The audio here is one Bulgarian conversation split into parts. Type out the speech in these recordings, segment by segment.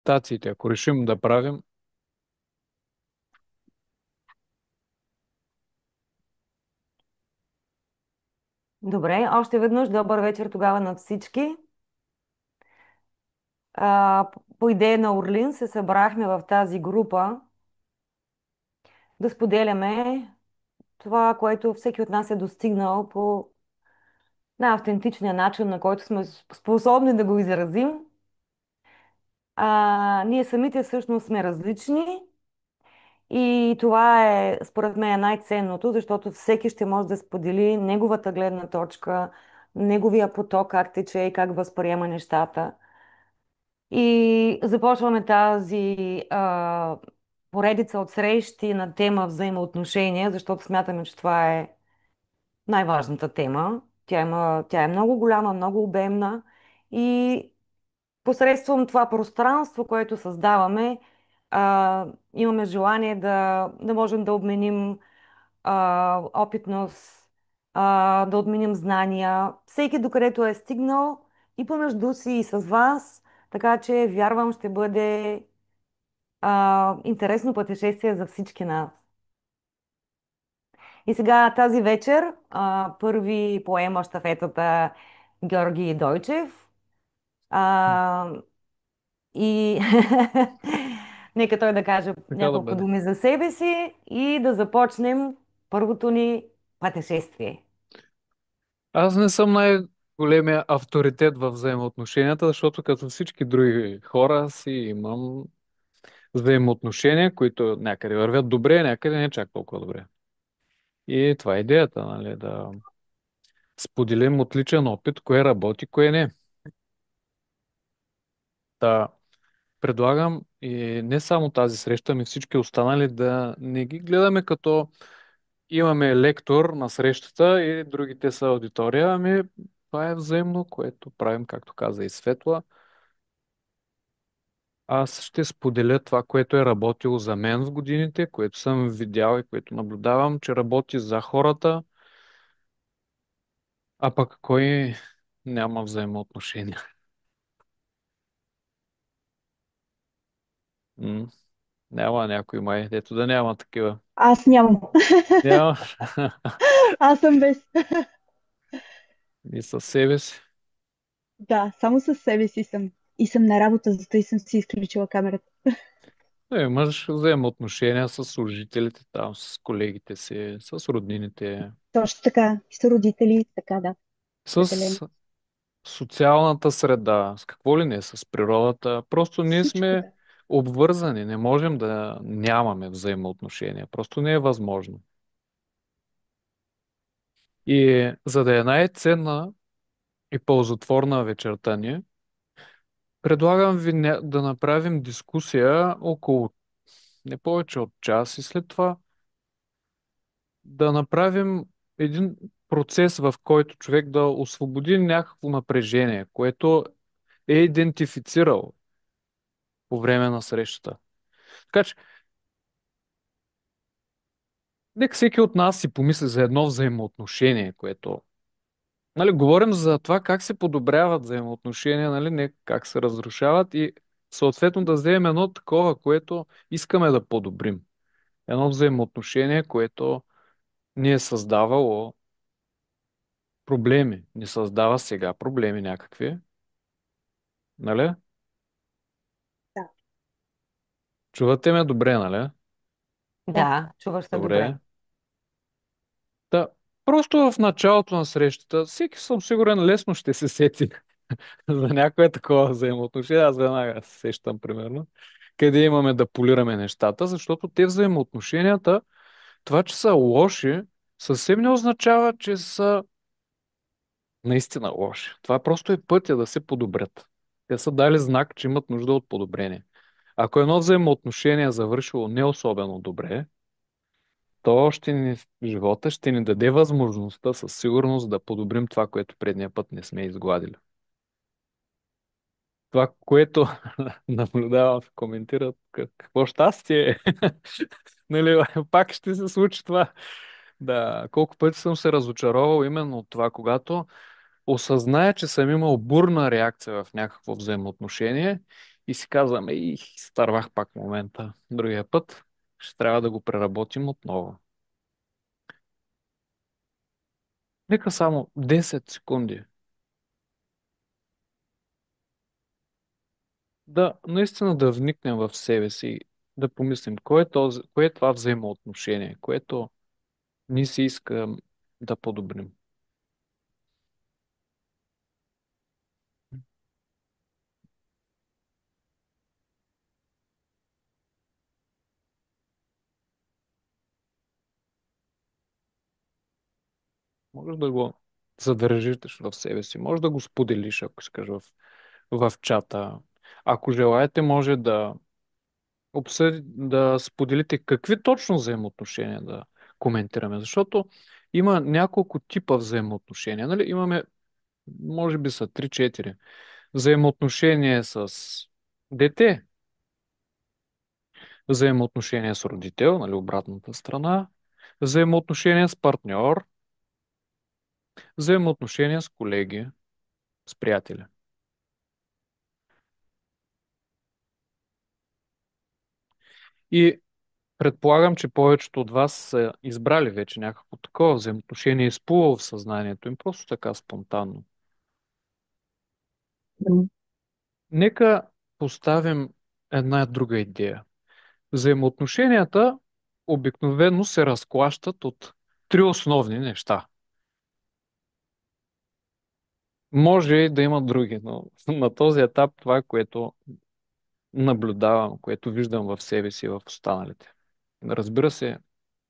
медитациите, ако решим да правим. Добре, още веднъж добър вечер тогава на всички. По идея на Орлин се събрахме в тази група да споделяме това, което всеки от нас е достигнал по най-автентичния начин, на който сме способни да го изразим. Ние самите всъщност сме различни и това е според мен най-ценното, защото всеки ще може да сподели неговата гледна точка, неговия поток, как тече и как възприема нещата. И започваме тази поредица от срещи на тема взаимоотношения, защото смятаме, че това е най-важната тема. Тя е много голяма, много обемна и посредством това пространство, което създаваме, имаме желание да можем да обменим опитност, да обменим знания. Всеки докъдето е стигнал и помежду си, и с вас, така че вярвам ще бъде интересно пътешествие за всички нас. И сега тази вечер първи поема щафетата Георги Дойчев. А, и нека той да каже Така да няколко бъде. думи за себе си и да започнем първото ни пътешествие. Аз не съм най-големия авторитет в взаимоотношенията, защото като всички други хора си имам взаимоотношения, които някъде вървят добре, някъде не чак толкова добре. И това е идеята, нали, да споделим отличен опит, кое работи, кое не. Да, предлагам и не само тази среща, ами всички останали да не ги гледаме като имаме лектор на срещата и другите са аудитория. Ами, това е взаимно, което правим, както каза и Светла. Аз ще споделя това, което е работило за мен в годините, което съм видял и което наблюдавам, че работи за хората, а пък кой няма взаимоотношения. М, Няма някой май, дето да няма такива. Аз нямам. Няма. Аз съм без. И със себе си. Да, само със себе си съм. И съм на работа, затова и съм си изключила камерата. Имаш взаимоотношения с служителите там, с колегите си, с роднините, Точно така. И са родители, така да, определено. с социалната среда, с какво ли не, с природата. Просто ние Всичко сме да. обвързани, не можем да нямаме взаимоотношения. Просто не е възможно. И за да е най-ценна и ползотворна вечерта ни, предлагам ви да направим дискусия около не повече от час и след това да направим един процес, в който човек да освободи някакво напрежение, което е идентифицирал по време на срещата. Така че, нека всеки от нас си помисли за едно взаимоотношение, което... Нали, говорим за това как се подобряват взаимоотношения, нали, не как се разрушават и съответно да вземем едно такова, което искаме да подобрим. Едно взаимоотношение, което ни е създавало проблеми, ни създава сега проблеми някакви, нали? Да. Чувате ме добре, нали? Да. Да, чуваш се добре. Добре. Да, просто в началото на срещата, всеки съм сигурен лесно ще се сети за някое такова взаимоотношение. Аз веднага се сещам, примерно, къде имаме да полираме нещата, защото те взаимоотношенията, това, че са лоши, съвсем не означава, че са наистина лоши. Това просто е пътя да се подобрят. Те са дали знак, че имат нужда от подобрение. Ако едно взаимоотношение е завършило не особено добре, то ще ни в живота ще ни даде възможността със сигурност да подобрим това, което предния път не сме изгладили. Това, което наблюдавам, коментират, какво щастие е. Нали, пак ще се случи това. Да, колко пъти съм се разочаровал именно от това, когато осъзная, че съм имал бурна реакция в някакво взаимоотношение И си казваме, и изтървах пак момента. Другия път ще трябва да го преработим отново. Нека само 10 секунди да наистина да вникнем в себе си, да помислим, кое е това взаимоотношение, което ни се иска да подобрим. Може да го задържиш в себе си, може да го споделиш, ако искаш в чата. Ако желаете, може да споделите какви точно взаимоотношения да коментираме, защото има няколко типа взаимоотношения. Нали? Имаме, може би са 3-4. Взаимоотношение с дете, взаимоотношение с родител, нали, обратната страна, взаимоотношение с партньор, взаимоотношение с колеги, с приятели. И предполагам, че повечето от вас са избрали вече някакво такова взаимоотношение, изплувало в съзнанието им, просто така спонтанно. М. Нека поставим една друга идея. Взаимоотношенията обикновено се разклащат от три основни неща. Може и да има други, но на този етап това е което наблюдавам, което виждам в себе си и в останалите. Разбира се,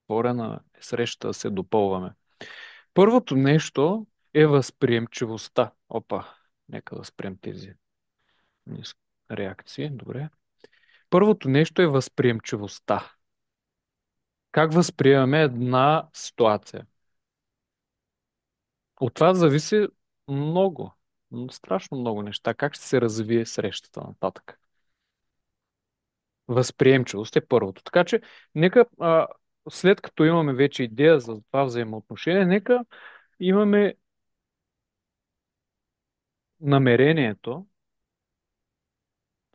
хора на среща се допълваме. Първото нещо е възприемчивостта. Опа, нека да спрем тези реакции. Добре. Първото нещо е възприемчивостта. Как възприемаме една ситуация? От това зависи много, страшно много неща. Как ще се развие срещата нататък? Възприемчивост е първото. Така че, нека, след като имаме вече идея за това взаимоотношение, нека имаме намерението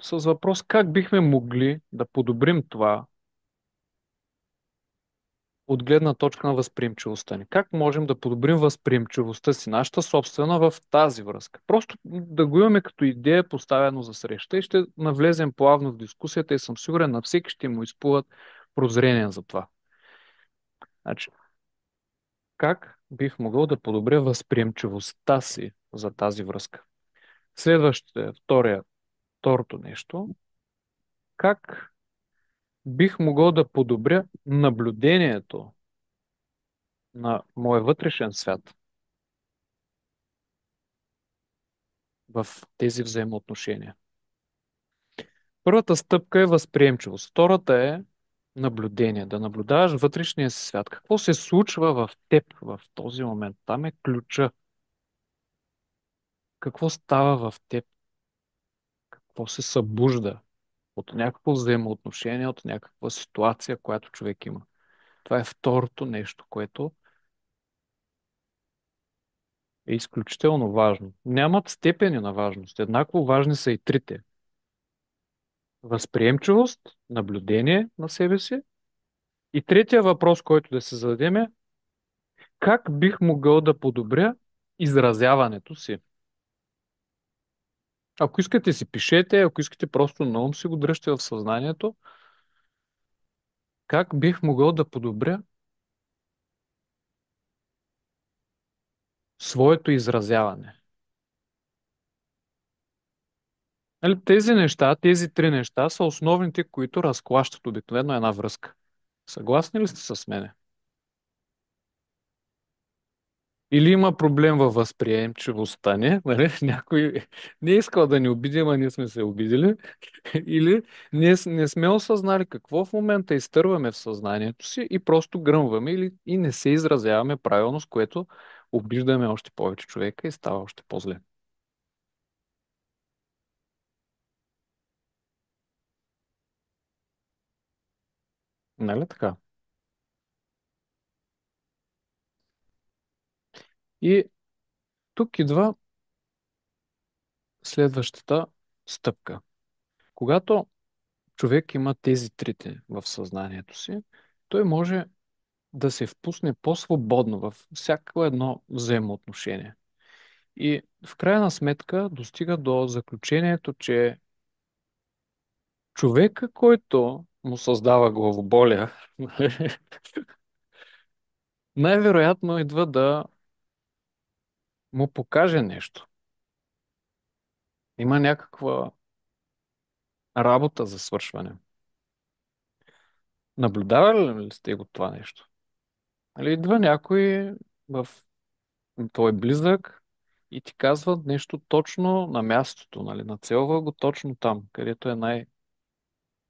с въпрос как бихме могли да подобрим това от гледна точка на възприемчивостта ни. Как можем да подобрим възприемчивостта си, нашата собствена в тази връзка. Просто да го имаме като идея поставено за среща и ще навлезем плавно в дискусията и съм сигурен на всеки ще му изплуват прозрения за това. Значи, как бих могъл да подобря възприемчивостта си за тази връзка? Следващото, второто нещо, как бих могъл да подобря наблюдението на моя вътрешен свят в тези взаимоотношения. Първата стъпка е възприемчивост. Втората е наблюдение. Да наблюдаваш вътрешния си свят. Какво се случва в теб в този момент? Там е ключа. Какво става в теб? Какво се събужда от някакво взаимоотношение, от някаква ситуация, която човек има? Това е второто нещо, което е изключително важно. Нямат степени на важност. Еднакво важни са и трите. Възприемчивост, наблюдение на себе си. И третия въпрос, който да се зададем е как бих могъл да подобря изразяването си. Ако искате си пишете, ако искате просто на ум си го дръжте в съзнанието, как бих могъл да подобря своето изразяване. Нали, тези неща, тези три неща са основните, които разклащат обикновено една връзка. Съгласни ли сте с мене? Или има проблем във възприемчивостта ни, нали? Някой не е искал да ни обиди, а ние сме се обидели. Или не сме осъзнали какво в момента изтърваме в съзнанието си и просто гръмваме и не се изразяваме правилно, с което обиждаме още повече човека и става още по-зле. Нали така? И тук идва следващата стъпка. Когато човек има тези трите в съзнанието си, той може да се впусне по-свободно в всяко едно взаимоотношение. И в крайна сметка достига до заключението, че човека, който му създава главоболия, най-вероятно идва да му покаже нещо. Има някаква работа за свършване. Наблюдавали ли сте го това нещо? Нали, идва някой в твой близък и ти казва нещо точно на мястото, нали, нацелва го точно там, където е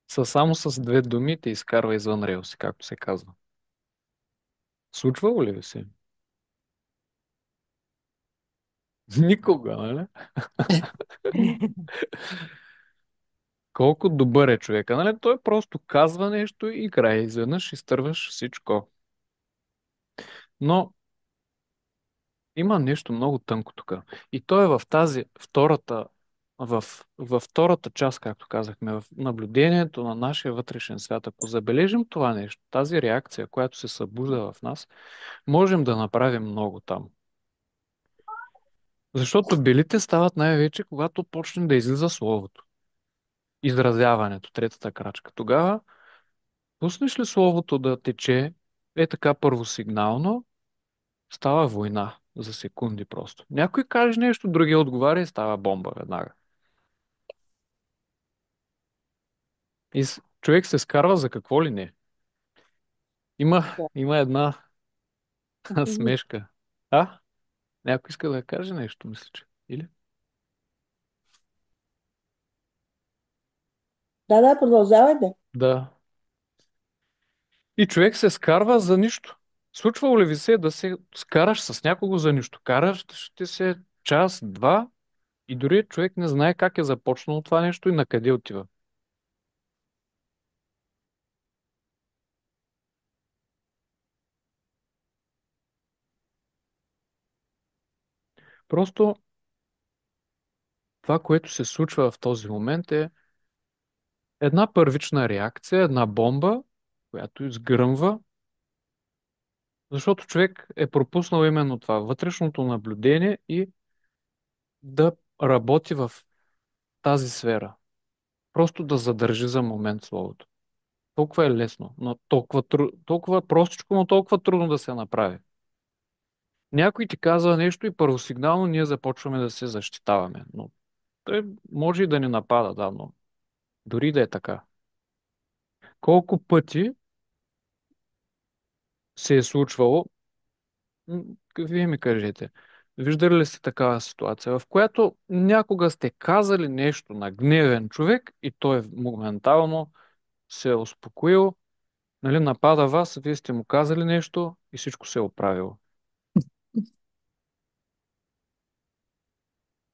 само с две думи те изкарва извън релси, както се казва. Случвало ли ви се? Никога, нали? Колко добър е човека, нали? Той просто казва нещо и край. Изведнъж изтърваш всичко. Но има нещо много тънко тук. И то е в тази във втората част, както казахме, в наблюдението на нашия вътрешен свят. Ако забележим това нещо, тази реакция, която се събужда в нас, можем да направим много там. Защото белите стават най-вече, когато почне да излиза словото. Изразяването, третата крачка. Тогава пуснеш ли словото да тече, е така първосигнално, става война за секунди просто. Някой каже нещо, другия отговаря и става бомба веднага. Човек се скарва за какво ли не. Има, Да. има една Мгм. смешка. А? Някой иска да каже нещо, мисля, че. Или? Да, да, продължавайте. Да. И човек се скарва за нищо. Случвало ли ви се да се скараш с някого за нищо? Караш ще се час, два и дори човек не знае как е започнало това нещо и на къде отива. Просто това, което се случва в този момент е една първична реакция, една бомба, която изгръмва, защото човек е пропуснал именно това, вътрешното наблюдение и да работи в тази сфера. Просто да задържи за момент словото. Толкова е лесно, но толкова простичко, но толкова трудно да се направи. Някой ти казва нещо и първосигнално ние започваме да се защитаваме. Но той може и да ни напада, да, но дори да е така. Колко пъти се е случвало, вие ми кажете, виждали ли сте такава ситуация, в която някога сте казали нещо на гневен човек и той моментално се е успокоил, нали, напада вас, вие сте му казали нещо и всичко се е оправило.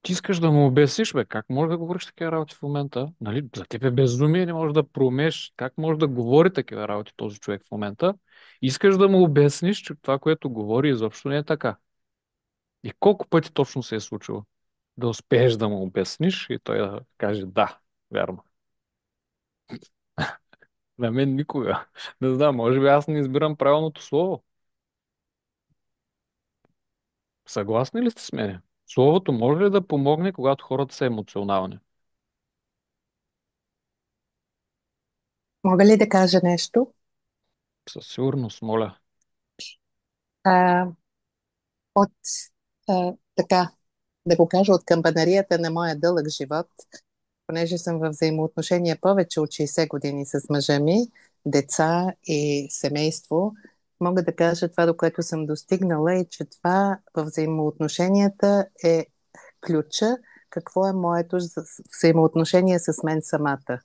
Ти искаш да му обясниш, бе, как може да говориш такива работи в момента? Нали, за теб е безумие, не можеш да проумееш как може да говори такива работи този човек в момента. Искаш да му обясниш, че това, което говори, изобщо не е така. И колко пъти точно се е случило да успееш да му обясниш и той да каже да, вярно. На мен никога. Не знам, може би аз не избирам правилното слово. Съгласни ли сте с мен? Словото може ли да помогне, когато хората са емоционални? Мога ли да кажа нещо? Със сигурност, моля. А, от така, да го кажа, от камбанарията на моя дълъг живот, понеже съм в взаимоотношения повече от 60 години с мъжа ми, деца и семейство, мога да кажа това, до което съм достигнала и че това в взаимоотношенията е ключа какво е моето взаимоотношение с мен самата.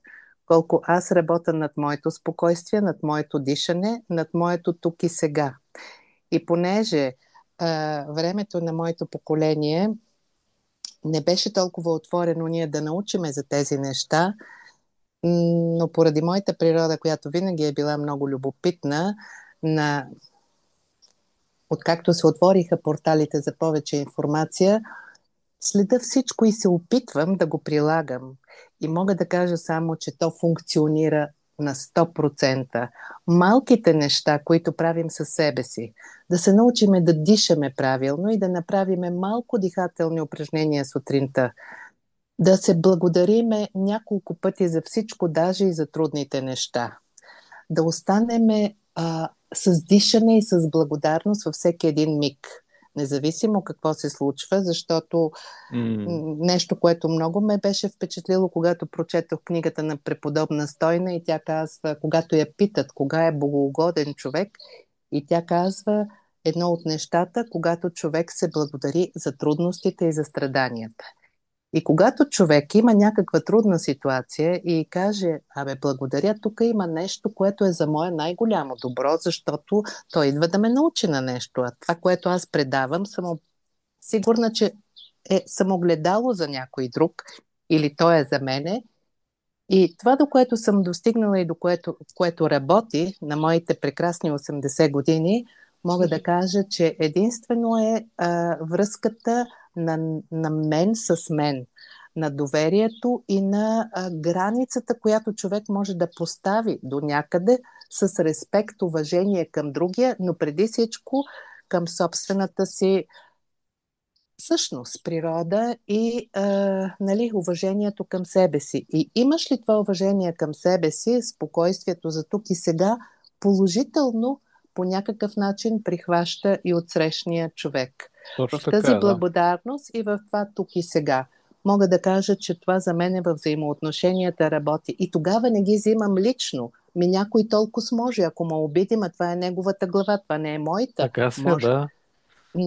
Колко аз работя над моето спокойствие, над моето дишане, над моето тук и сега. И понеже времето на моето поколение не беше толкова отворено ние да научиме за тези неща, но поради моята природа, която винаги е била много любопитна, на... откакто се отвориха порталите за повече информация, следа всичко и се опитвам да го прилагам. И мога да кажа само, че то функционира на 100%. Малките неща, които правим със себе си, да се научиме да дишаме правилно и да направиме малко дихателни упражнения сутринта, да се благодариме няколко пъти за всичко, даже и за трудните неща, да останеме с дишане и с благодарност във всеки един миг, независимо какво се случва, защото М, нещо, което много ме беше впечатлило, когато прочетох книгата на преподобна Стойна и тя казва, когато я питат кога е богоугоден човек, и тя казва едно от нещата, когато човек се благодари за трудностите и за страданията. И когато човек има някаква трудна ситуация и каже, абе, благодаря, тук има нещо, което е за мое най-голямо добро, защото той идва да ме научи на нещо. А това, което аз предавам, съм сигурна, че е самогледало за някой друг или той е за мене. И това, до което съм достигнала и до което работи на моите прекрасни 80 години, мога да кажа, че единствено е връзката на мен с мен, на доверието и на границата, която човек може да постави до някъде с респект, уважение към другия, но преди всичко към собствената си същност, природа и нали, уважението към себе си. И имаш ли това уважение към себе си, спокойствието за тук и сега, положително по някакъв начин прихваща и отсрещния човек. точно В тази така, да. благодарност и в това тук и сега. Мога да кажа, че това за мен е във взаимоотношенията работи. И тогава не ги взимам лично. Някой толкова може, ако ме обидим, а това е неговата глава, това не е моята. Така си е, Може, да.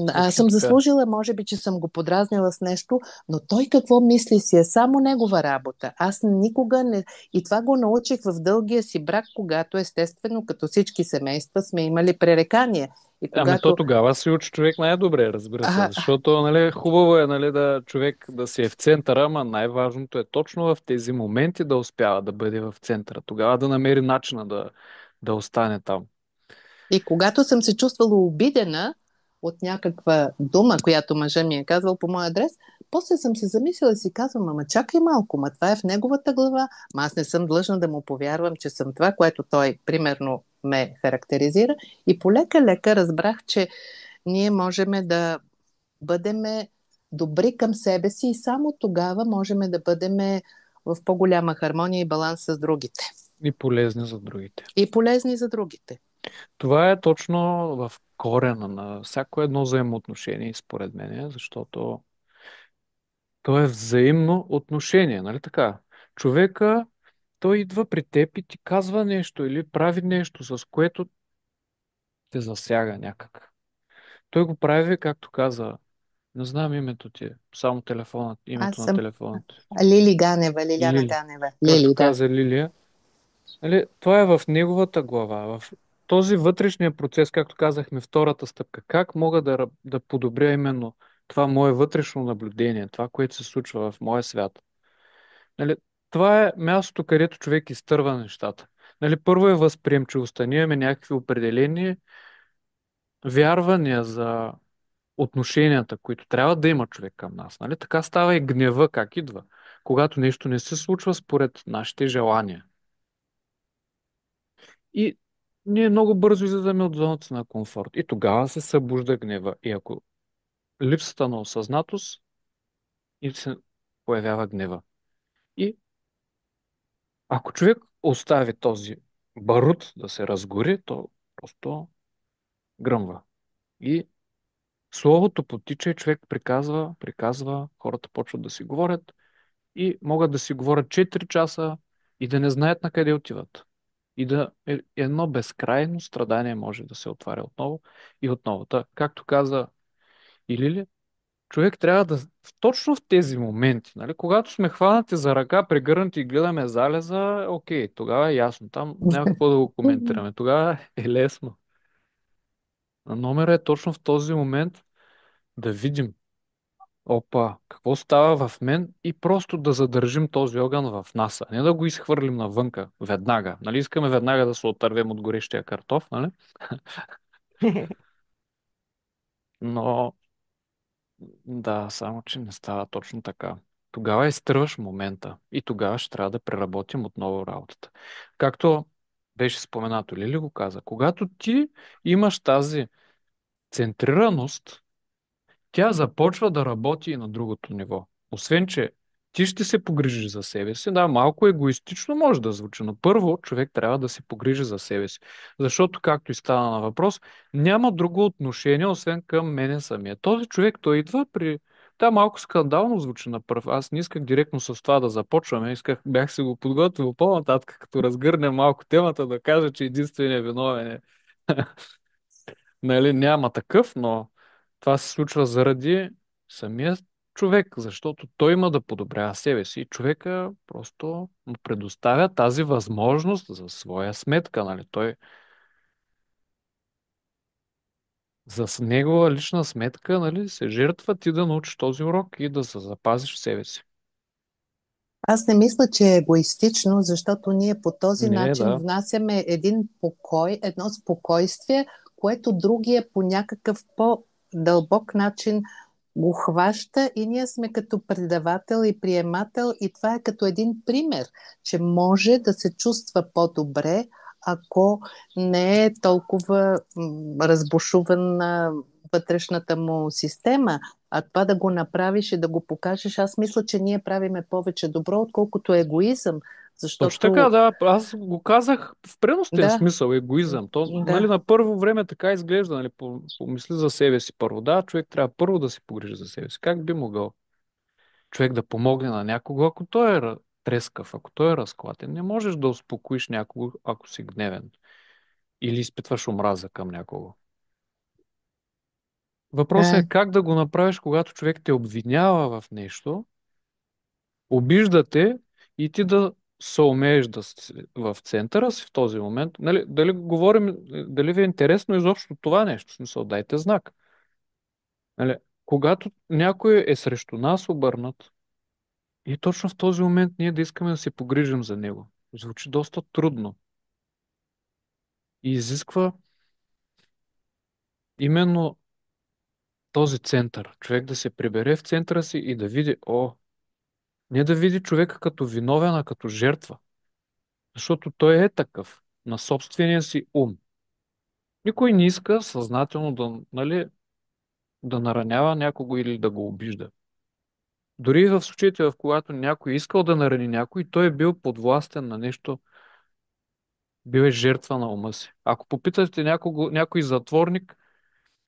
аз Точно съм така. заслужила, може би, че съм го подразнила с нещо, но той какво мисли си е само негова работа. Аз никога не... И това го научих в дългия си брак, когато естествено, като всички семейства, сме имали пререкания. И Ами то когато... тогава си учи човек най-добре, разбира се, А, защото нали, хубаво е нали, да човек да си е в центъра, ама най-важното е точно в тези моменти да успява да бъде в центъра. Тогава да намери начина да остане там. И когато съм се чувствала обидена от някаква дума, която мъжа ми е казвал по мой адрес, после съм се замислила и си казвам, ама чакай малко, ма това е в неговата глава, ма аз не съм длъжна да му повярвам, че съм това, което той примерно ме характеризира. И полека-лека разбрах, че ние можем да бъдем добри към себе си и само тогава можем да бъдем в по-голяма хармония и баланс с другите. И полезни за другите. И полезни за другите. Това е точно в корена на всяко едно взаимоотношение, според мен, защото то е взаимно отношение, нали така? Човека, той идва при теб и ти казва нещо или прави нещо, с което те засяга някак. Той го прави, както каза, не знам името ти, само телефонът, Аз името на съм телефонът. Лили Ганева, Лиляна Лили. Ганева. Както Лили, да. каза Лилия, нали, това е в неговата глава, в този вътрешния процес, както казахме, втората стъпка. Как мога да подобря именно това мое вътрешно наблюдение, това, което се случва в моя свят. Нали, това е мястото, където човек изтърва нещата. Нали, първо е възприемчивостта. Ние имаме някакви определени вярвания за отношенията, които трябва да има човек към нас. Нали? Така става и гнева, как идва. Когато нещо не се случва според нашите желания. И ние много бързо излизаме от зоната на комфорт. И тогава се събужда гнева. И ако липсата на осъзнатост, и се появява гнева. И ако човек остави този барут да се разгори, то просто гръмва. И словото потича и човек приказва, хората почват да си говорят и могат да си говорят 4 часа и да не знаят на къде отиват. И едно безкрайно страдание може да се отваря отново и отново. Както каза и Лили, човек трябва да точно в тези моменти, нали, когато сме хванати за ръка, прегърнати и гледаме залеза, окей, тогава е ясно. Там няма какво да го коментираме. Тогава е лесно. Но номера е точно в този момент да видим, опа, какво става в мен и просто да задържим този огън в нас, а не да го изхвърлим навънка веднага. Нали, искаме веднага да се отървем от горещия картоф, нали? Но да, само че не става точно така. тогава изтърваш момента и тогава ще трябва да преработим отново работата. Както беше споменато, Лили го каза, когато ти имаш тази центрираност, тя започва да работи и на другото ниво. Освен, че ти ще се погрижиш за себе си, да, малко егоистично може да звучи, но първо човек трябва да се погрижи за себе си. Защото, както и стана на въпрос, няма друго отношение, освен към мене самия. Този човек, той идва при... Да, малко скандално звучи на пръв. Аз не исках директно с това да започваме. Бях си го подготвил по-нататък, като разгърнем малко темата, да кажа, че единственият виновен е. Нали, няма такъв, но това се случва заради самия човек, защото той има да подобрява себе си и човека просто му предоставя тази възможност за своя сметка, нали? Той негова лична сметка, нали, се жертва ти да научиш този урок и да се запазиш в себе си. Аз не мисля, че е егоистично, защото ние по този Не, начин да. внасяме един покой, едно спокойствие, което другия по някакъв по-дълбок начин го хваща и ние сме като предавател и приемател и това е като един пример, че може да се чувства по-добре, ако не е толкова разбушувана вътрешната му система, а това да го направиш и да го покажеш, аз мисля, че ние правиме повече добро, отколкото егоизъм, Точно така, защото да. Аз го казах в преносен да, смисъл, егоизъм. То, нали, да, на първо време така изглежда, нали, помисли за себе си първо. Да, човек трябва първо да се погрижи за себе си. Как би могъл човек да помогне на някого, ако той е трескав, ако той е разклатен? Не можеш да успокоиш някого, ако си гневен или изпитваш омраза към някого. Въпросът да. е как да го направиш, когато човек те обвинява в нещо, обижда те и ти да се умееш да си в центъра си в този момент. Нали, дали говорим, дали ви е интересно изобщо това нещо? В смисъл, дайте знак. Нали, когато някой е срещу нас обърнат и точно в този момент ние да искаме да се погрижим за него. Звучи доста трудно и изисква именно този център. Човек да се прибере в центъра си и да види, не да види човека като виновен, а като жертва. Защото той е такъв на собствения си ум. Никой не иска съзнателно да, нали, да наранява някого или да го обижда. Дори и в случаите, в когато някой е искал да нарани някой, той е бил подвластен на нещо, бил е жертва на ума си. Ако попитате някой затворник,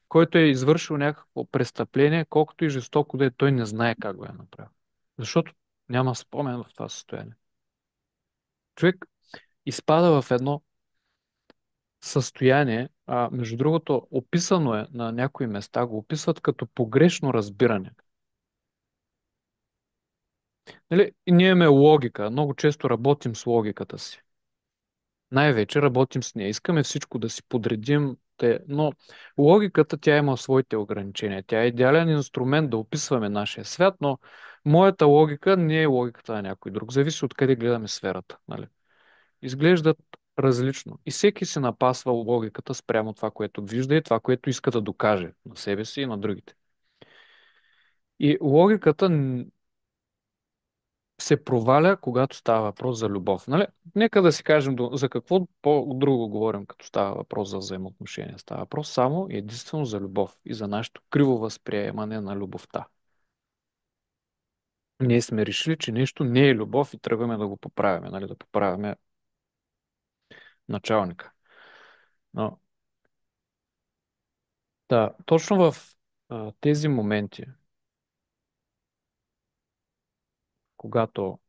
който е извършил някакво престъпление, колкото и жестоко да е, той не знае как го е направил. Защото няма спомен в това състояние. Човек изпада в едно състояние, между другото, описано е на някои места, го описват като погрешно разбиране. Нали? И ние имаме логика, много често работим с логиката си. Най-вече работим с нея. Искаме всичко да си подредим, но логиката тя има своите ограничения. Тя е идеален инструмент да описваме нашия свят, но моята логика не е логиката на някой друг. Зависи от къде гледаме сферата. Нали? Изглеждат различно. И всеки си напасва логиката спрямо това, което вижда и това, което иска да докаже на себе си и на другите. И логиката се проваля, когато става въпрос за любов. Нали? Нека да си кажем за какво по-друго говорим, като става въпрос за взаимоотношения. Става въпрос само и единствено за любов и за нашето криво възприемане на любовта. Ние сме решили, че нещо не е любов и тръгваме да го поправяме, нали? Да поправяме началника. Но, да, точно в тези моменти, когато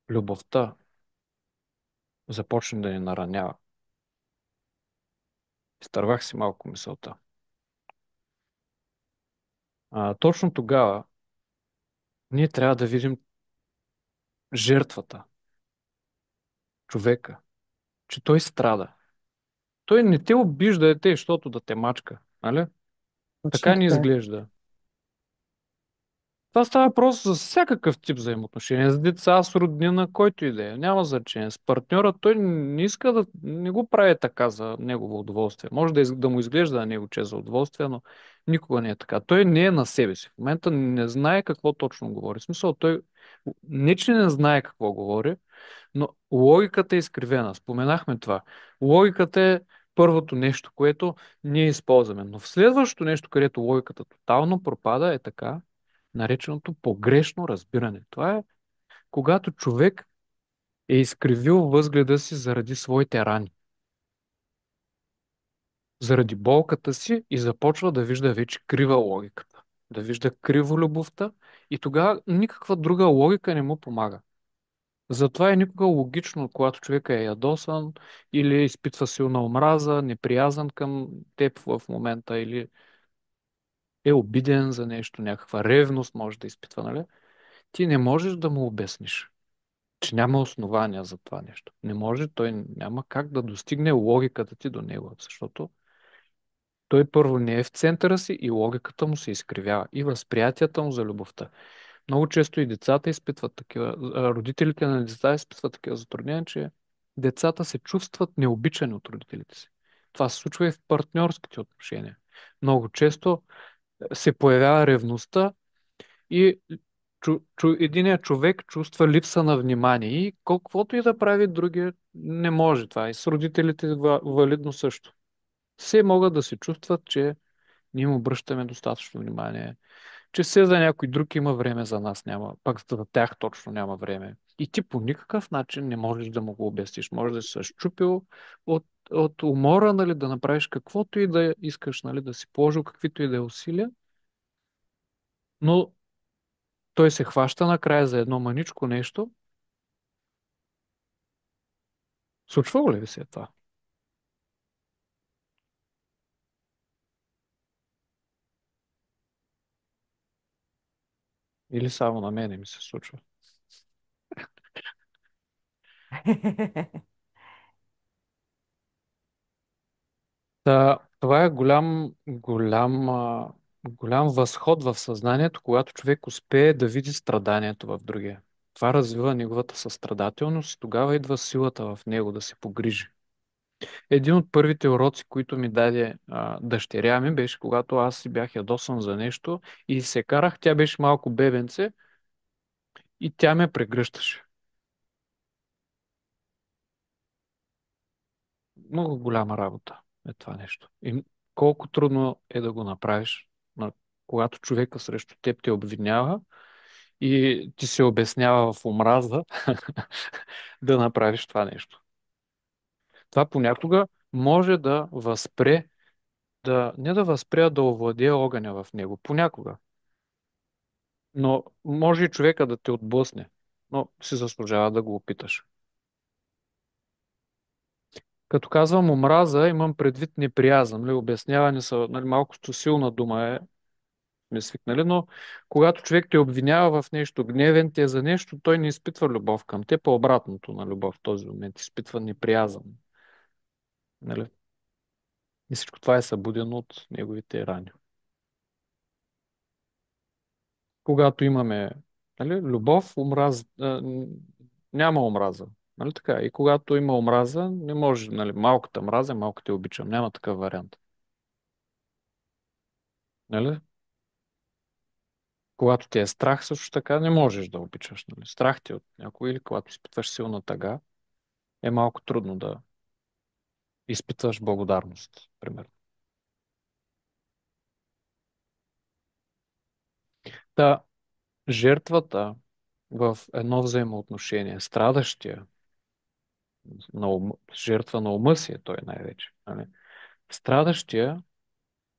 любовта започне да ни наранява, изтървах си малко мисълта. Точно тогава ние трябва да видим жертвата, човека, че той страда. Той не те обижда, защото да те мачка, нали? Точно Така ни така. изглежда. Това става въпрос за всякакъв тип взаимоотношения. С деца, с роднина, който и да е. Няма значение. С партньора той не иска да не го прави така за негово удоволствие. Може да му изглежда на него че за удоволствие, но никога не е така. Той не е на себе си. В момента не знае какво точно говори. В смисъл, той не, че не знае какво говори, но логиката е изкривена. Споменахме това. Логиката е първото нещо, което ние използваме. Но в следващото нещо, където логиката тотално пропада, е така нареченото погрешно разбиране. Това е когато човек е изкривил възгледа си заради своите рани, заради болката си и започва да вижда вече крива логиката, да вижда криво любовта и тогава никаква друга логика не му помага. Затова е никога логично, когато човек е ядосан или изпитва силна омраза, неприязан към теб в момента или е обиден за нещо, някаква ревност може да изпитва, нали? Ти не можеш да му обясниш, че няма основания за това нещо. Не може, той няма как да достигне логиката ти до него, защото той първо не е в центъра си и логиката му се изкривява и възприятията му за любовта. Много често и децата изпитват такива, родителите на деца изпитват такива затруднения, че децата се чувстват необичани от родителите си. Това се случва и в партньорските отношения. Много често се появява ревността и единият човек чувства липса на внимание и колкото и да прави другия, не може това. И с родителите е валидно също. Все могат да се чувстват, че ние му обръщаме достатъчно внимание, че все за някой друг има време, за нас няма, пак за тях точно няма време. И ти по никакъв начин не можеш да му го обясниш. Може да се щупил от умора, нали, да направиш каквото и да искаш, нали, да си положил каквито и да е усилия, но той се хваща накрая за едно маничко нещо. Случвало ли ви се е това? Или само на мене ми се случва? Това е голям възход в съзнанието, когато човек успее да види страданието в другия. Това развива неговата състрадателност и тогава идва силата в него да се погрижи. Един от първите уроци, които ми даде дъщеря ми, беше когато аз си бях ядосан за нещо и се карах, тя беше малко бебенце и тя ме прегръщаше. Много голяма работа е това нещо. И колко трудно е да го направиш, когато човека срещу теб те обвинява и ти се обяснява в омраза да направиш това нещо. Това понякога може да възпре, не да възпре, а да овладее огъня в него. Понякога. Но може и човека да те отблъсне, но си заслужава да го опиташ. Като казвам омраза, имам предвид неприязън. Нали, обясняване са, нали, малко силна дума е, сме свикнали, но когато човек те обвинява в нещо, гневен ти е за нещо, той не изпитва любов към те, по-обратното на любов в този момент, изпитва неприязън. Нали? И всичко това е събудено от неговите рани. Когато имаме, нали, любов, няма омраза. Нали така? И когато има омраза, не може, нали, малката мразя, малко те обичам. Няма такъв вариант. Нали? Когато ти е страх, също така не можеш да обичаш. Нали? Страх ти е от някой или когато изпитваш силна тъга, е малко трудно да изпитваш благодарност, примерно. Та, жертвата в едно взаимоотношение, страдащия, жертва на ума си е той най-вече. Нали? Страдащия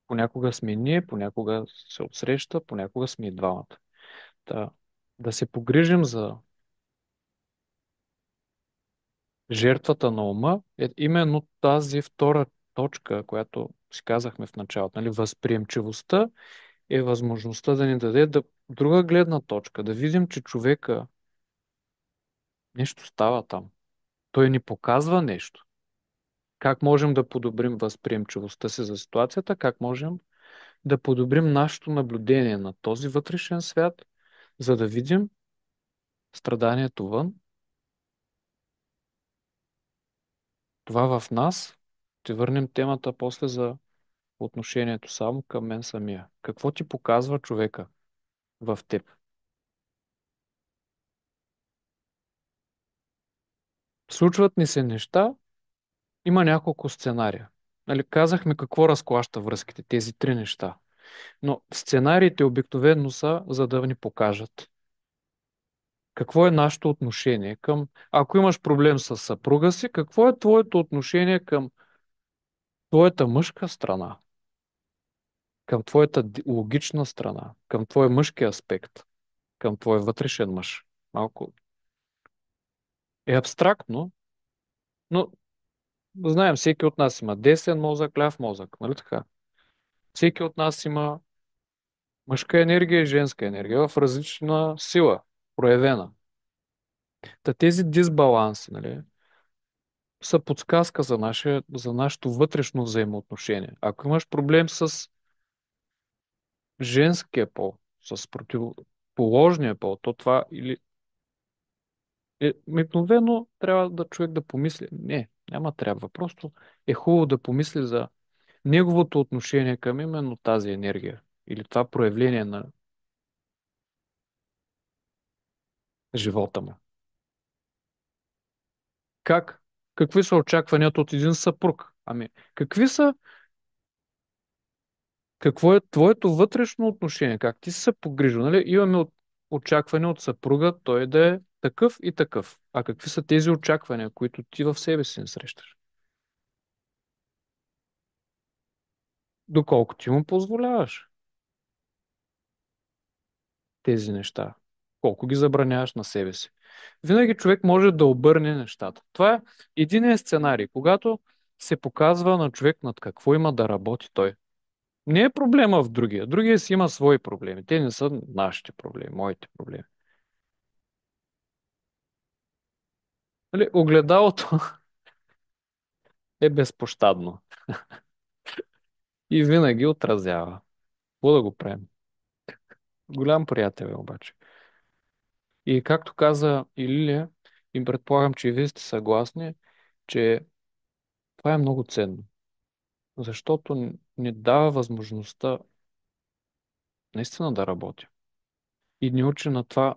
понякога сме ние, понякога се отсреща, понякога сме и двамата. Та, да се погрижим за жертвата на ума е именно тази втора точка, която си казахме в началото. Нали? Възприемчивостта е възможността да ни даде друга гледна точка, да видим, че човека нещо става там. Той ни показва нещо. Как можем да подобрим възприемчивостта си за ситуацията, как можем да подобрим нашето наблюдение на този вътрешен свят за да видим страданието вън, това в нас. Ще върнем темата после за отношението само към мен самия. Какво ти показва човека в теб? Случват ни се неща, има няколко сценария. Нали, казахме какво разклаща връзките, тези три неща. Но сценариите обикновено са, за да ни покажат какво е нашето отношение към... Ако имаш проблем с съпруга си, какво е твоето отношение към твоята мъжка страна, към твоята логична страна, към твоя мъжки аспект, към твоя вътрешен мъж? Малко е абстрактно, но знаем, всеки от нас има десен мозък, ляв мозък, нали така? Всеки от нас има мъжка енергия и женска енергия в различна сила, проявена. Та тези дисбаланси, нали, са подсказка за нашето вътрешно взаимоотношение. Ако имаш проблем с женския пол, с противоположния пол, то това или мигновено трябва да човек да помисли. Не, няма трябва. Просто е хубаво да помисли за неговото отношение към именно тази енергия или това проявление на живота му. Как? Какви са очакванията от един съпруг? Ами, какво е твоето вътрешно отношение? Как ти си се погрижил? Нали? Имаме очакване от съпруга той да е такъв и такъв. А какви са тези очаквания, които ти в себе си не срещаш? Доколко ти му позволяваш тези неща? Колко ги забраняваш на себе си? Винаги човек може да обърне нещата. Това е единият сценарий, когато се показва на човек над какво има да работи той. Не е проблема в другия. Другия си има свои проблеми. Те не са нашите проблеми, моите проблеми. Нали, огледалото е безпощадно и винаги отразява. Какво да го правим? Голям приятел е обаче. И както каза и Лилия, им предполагам, че и вие сте съгласни, че това е много ценно, защото ни дава възможността наистина да работи и ни учи на това,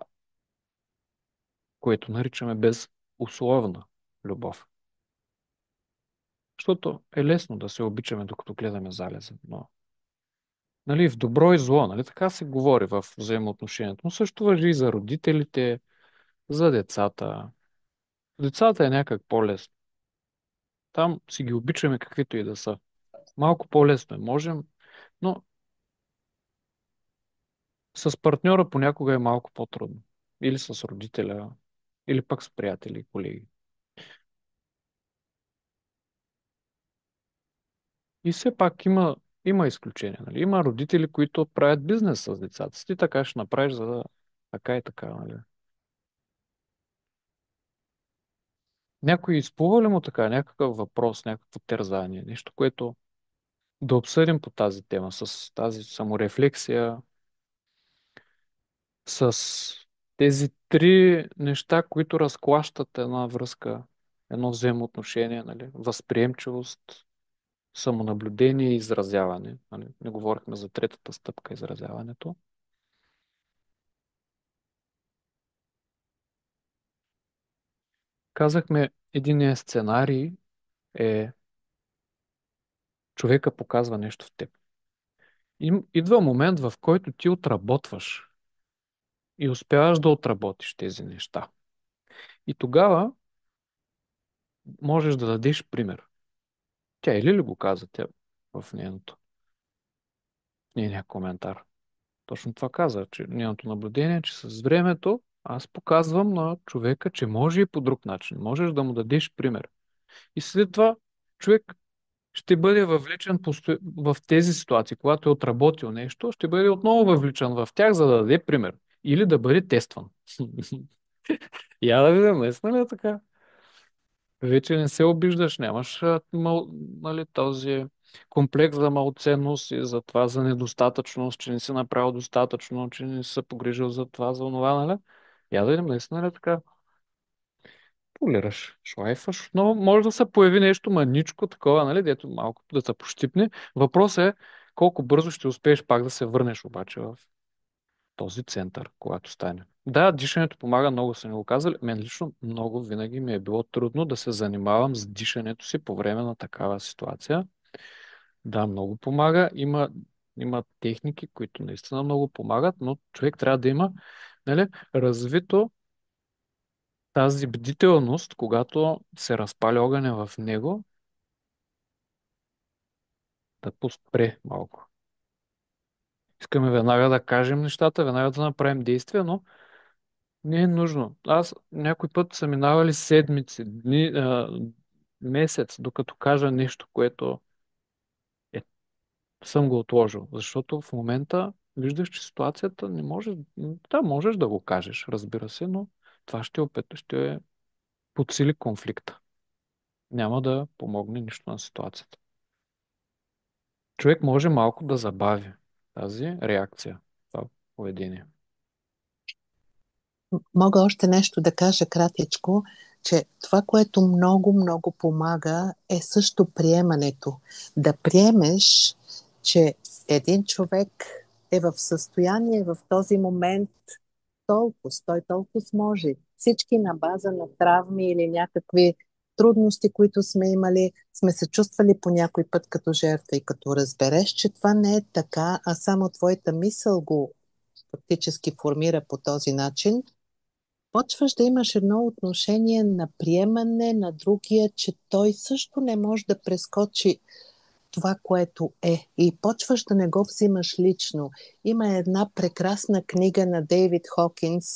което наричаме безусловна любов. Защото е лесно да се обичаме, докато гледаме залеза, но нали, в добро и зло, нали, така се говори в взаимоотношението. Но също важи и за родителите, за децата. Децата е някак по-лесно. Там си ги обичаме каквито и да са. Малко по-лесно е, можем, но с партньора понякога е малко по-трудно. Или с родителя, или пък с приятели и колеги. И все пак има изключения. Нали? Има родители, които правят бизнес с децата си. Ти така ще направиш, за да така и така. Нали? Някой изплува ли му така някакъв въпрос, някакво терзание, нещо, което да обсъдим по тази тема, с тази саморефлексия, с тези три неща, които разклащат една връзка, едно взаимоотношение, нали? Възприемчивост, самонаблюдение и изразяване. Нали? Не говорихме за третата стъпка, изразяването. Казахме, единия сценарий е човека показва нещо в теб. Идва момент, в който ти отработваш и успяваш да отработиш тези неща. И тогава можеш да дадеш пример. Тя или ли го каза тя в нейния коментар? Точно това каза, че нейното наблюдение, е, че с времето аз показвам на човека, че може и по друг начин. Можеш да му дадеш пример. И след това човек ще бъде въвлечен в тези ситуации. Когато е отработил нещо, ще бъде отново въвлечен в тях, за да даде пример. Или да бъде тестван. Я да видим, наистина ли е така? Вече не се обиждаш, нямаш нали, този комплекс за малценност и за това, за недостатъчност, че не си направил достатъчно, че не си се погрижил за това, за онова, нали? Я да видим, наистина ли така? Полираш, шлайфаш, но може да се появи нещо маничко такова, нали, дето малко да те пощипне. Въпросът е колко бързо ще успееш пак да се върнеш обаче в този център, когато стане. Да, дишането помага, много са ни го казали. Мен лично много винаги ми е било трудно да се занимавам с дишането си по време на такава ситуация. Да, много помага. Има техники, които наистина много помагат, но човек трябва да има, нали, развито тази бдителност, когато се разпали огъня в него, да поспре малко. Искаме веднага да кажем нещата, веднага да направим действия, но не е нужно. Аз някой път са минавали седмици, дни, месец, докато кажа нещо, което е, съм го отложил. Защото в момента виждаш, че ситуацията не може. Да, можеш да го кажеш, разбира се, но това ще подсили конфликта. Няма да помогне нищо на ситуацията. Човек може малко да забави тази реакция, това поведение. Мога още нещо да кажа кратичко, че това, което много, много помага, е също приемането. Да приемеш, че един човек е в състояние в този момент толкова, той толкова може. Всички на база на травми или някакви трудности, които сме имали, сме се чувствали по някой път като жертва и като разбереш, че това не е така, а само твоята мисъл го фактически формира по този начин, почваш да имаш едно отношение на приемане на другия, че той също не може да прескочи това, което е. И почваш да не го взимаш лично. Има една прекрасна книга на Дейвид Хокинс,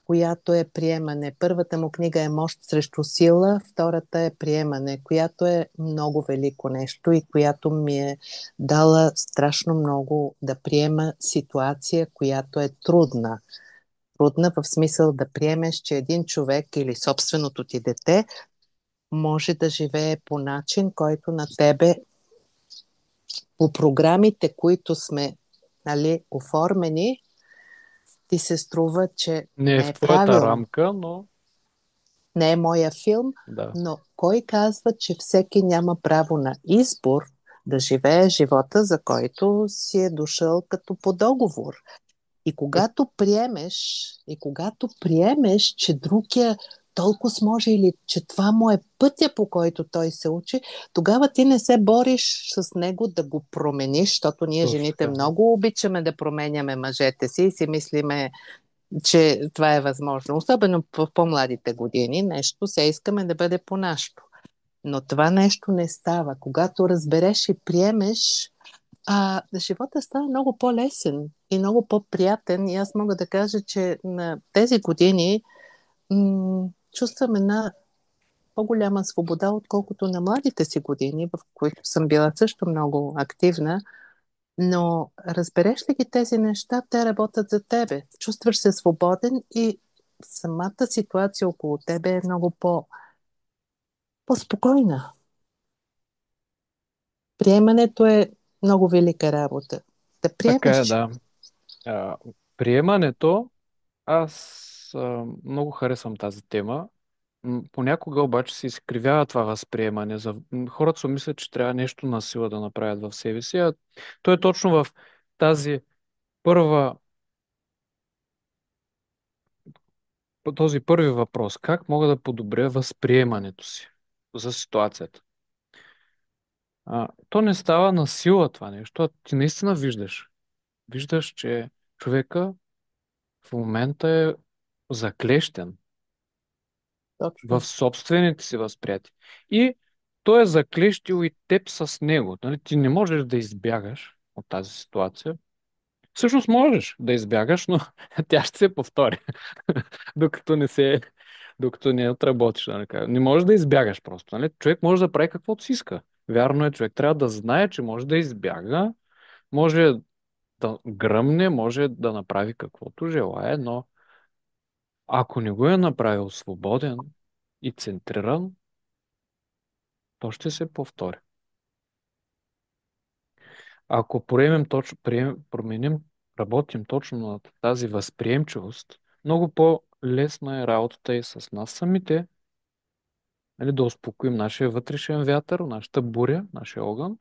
която е приемане. Първата му книга е Мощ срещу сила, втората е приемане, която е много велико нещо и която ми е дала страшно много да приема ситуация, която е трудна. Трудна в смисъл да приемеш, че един човек или собственото ти дете може да живее по начин, който на тебе по програмите, които сме, нали, оформени, ти се струва, че Не е не в е твоята правилно. рамка, но Не е моя филм, да. но кой казва, че всеки няма право на избор да живее живота, за който си е дошъл като по договор? И когато приемеш, че другия толкова може или че това му е пътя, по който той се учи, тогава ти не се бориш с него да го промениш, защото ние Точно жените така. много обичаме да променяме мъжете си и си мислиме, че това е възможно. Особено в по-младите години нещо се искаме да бъде по нашето. Но това нещо не става. Когато разбереш и приемеш, живота става много по-лесен и много по-приятен. И аз мога да кажа, че на тези години чувствам една по-голяма свобода, отколкото на младите си години, в които съм била също много активна. Но разбереш ли ги тези неща, те работят за тебе. Чувстваш се свободен и самата ситуация около тебе е много по-спокойна. Приемането е много велика работа. Да Така приемеш, е, че да. А, приемането, аз много харесвам тази тема. Понякога обаче се изкривява това възприемане. Хората си мислят, че трябва нещо на сила да направят в себе си, а то е точно в тази първа, този първи въпрос. Как мога да подобря възприемането си за ситуацията? То не става на сила това нещо, а ти наистина виждаш. Виждаш, че човека в момента е заклещен в точно. собствените си възприятия. И той е заклещил и теб с него. Нали? Ти не можеш да избягаш от тази ситуация. Всъщност можеш да избягаш, но тя ще се повтори, докато докато не отработиш. Нали? Не можеш да избягаш просто. Нали? Човек може да прави каквото си иска. Вярно е, човек трябва да знае, че може да избяга, може да гръмне, може да направи каквото желае, но ако не го е направил свободен и центриран, то ще се повтори. Ако променим, работим точно на тази възприемчивост, много по-лесна е работата и с нас самите, нали, да успокоим нашия вътрешен вятър, нашата буря, нашия огън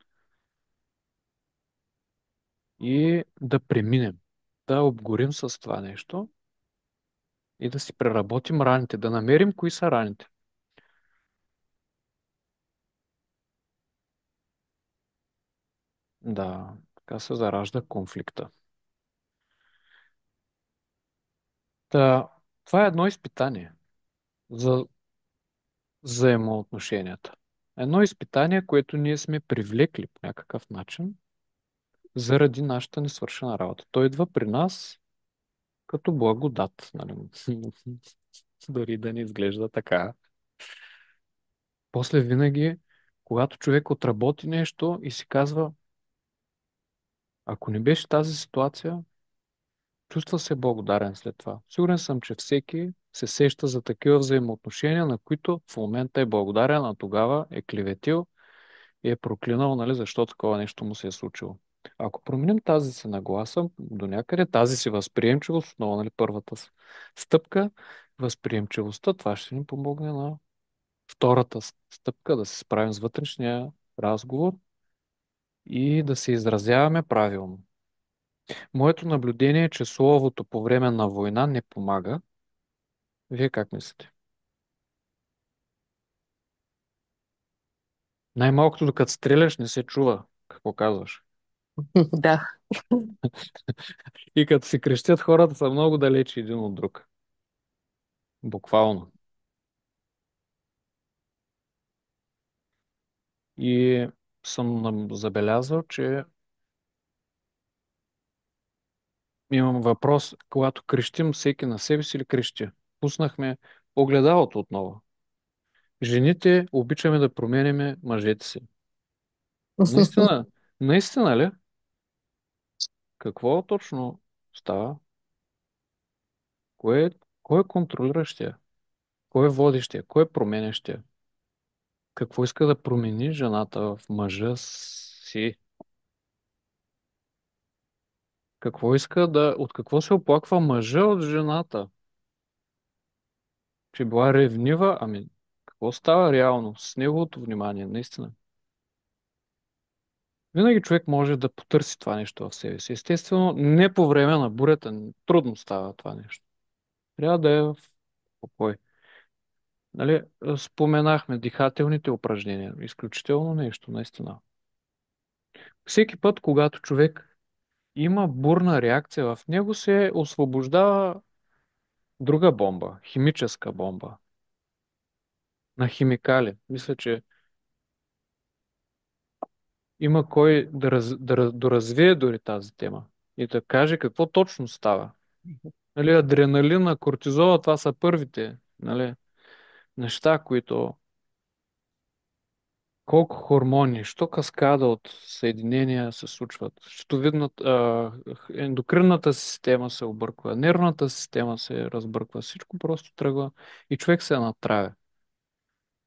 и да преминем, да обгорим с това нещо и да си преработим раните, да намерим кои са раните. Да, така се заражда конфликта. Та, това е едно изпитание за взаимоотношенията. Едно изпитание, което ние сме привлекли по някакъв начин заради нашата несвършена работа. Той идва при нас като благодат, нали? Дори да не изглежда така. После винаги, когато човек отработи нещо и си казва, ако не беше тази ситуация, чувства се благодарен след това. Сигурен съм, че всеки се сеща за такива взаимоотношения, на които в момента е благодарен, а тогава е клеветил и е проклинал, нали, защо такова нещо му се е случило. Ако променим тази си нагласа до някъде, тази си възприемчивост, отново, нали, първата стъпка, възприемчивостта, това ще ни помогне на втората стъпка, да се справим с вътрешния разговор и да се изразяваме правилно. Моето наблюдение е, че словото по време на война не помага. Вие как мислите? Най-малкото, докато стреляш, не се чува какво казваш. Да. И като си крещят, хората са много далече един от друг. Буквално. И съм забелязал, че имам въпрос, когато крещим всеки на себе си или крещи. Пуснахме огледалото отново. Жените обичаме да променяме мъжете си. Наистина, наистина ли? Какво точно става? Кое, кой е контролиращия? Кой е водещия? Кой е променящия? Какво иска да промени жената в мъжа си? Какво иска да... От какво се оплаква мъжа от жената? Че била ревнива? Ами, какво става реално с неговото внимание, наистина? Винаги човек може да потърси това нещо в себе си. Естествено, не по време на бурята. Трудно става това нещо. Трябва да е в покой. Нали, споменахме дихателните упражнения. Изключително нещо, наистина. Всеки път, когато човек има бурна реакция в него, се освобождава друга бомба, химическа бомба на химикали. Мисля, че има кой да доразвие дори тази тема и да каже какво точно става. Нали, адреналина, кортизола, това са първите, нали, неща, които колко хормони, що каскада от съединения се случват. Ендокринната система се обърква, нервната система се разбърква, всичко просто тръгва и човек се натравя.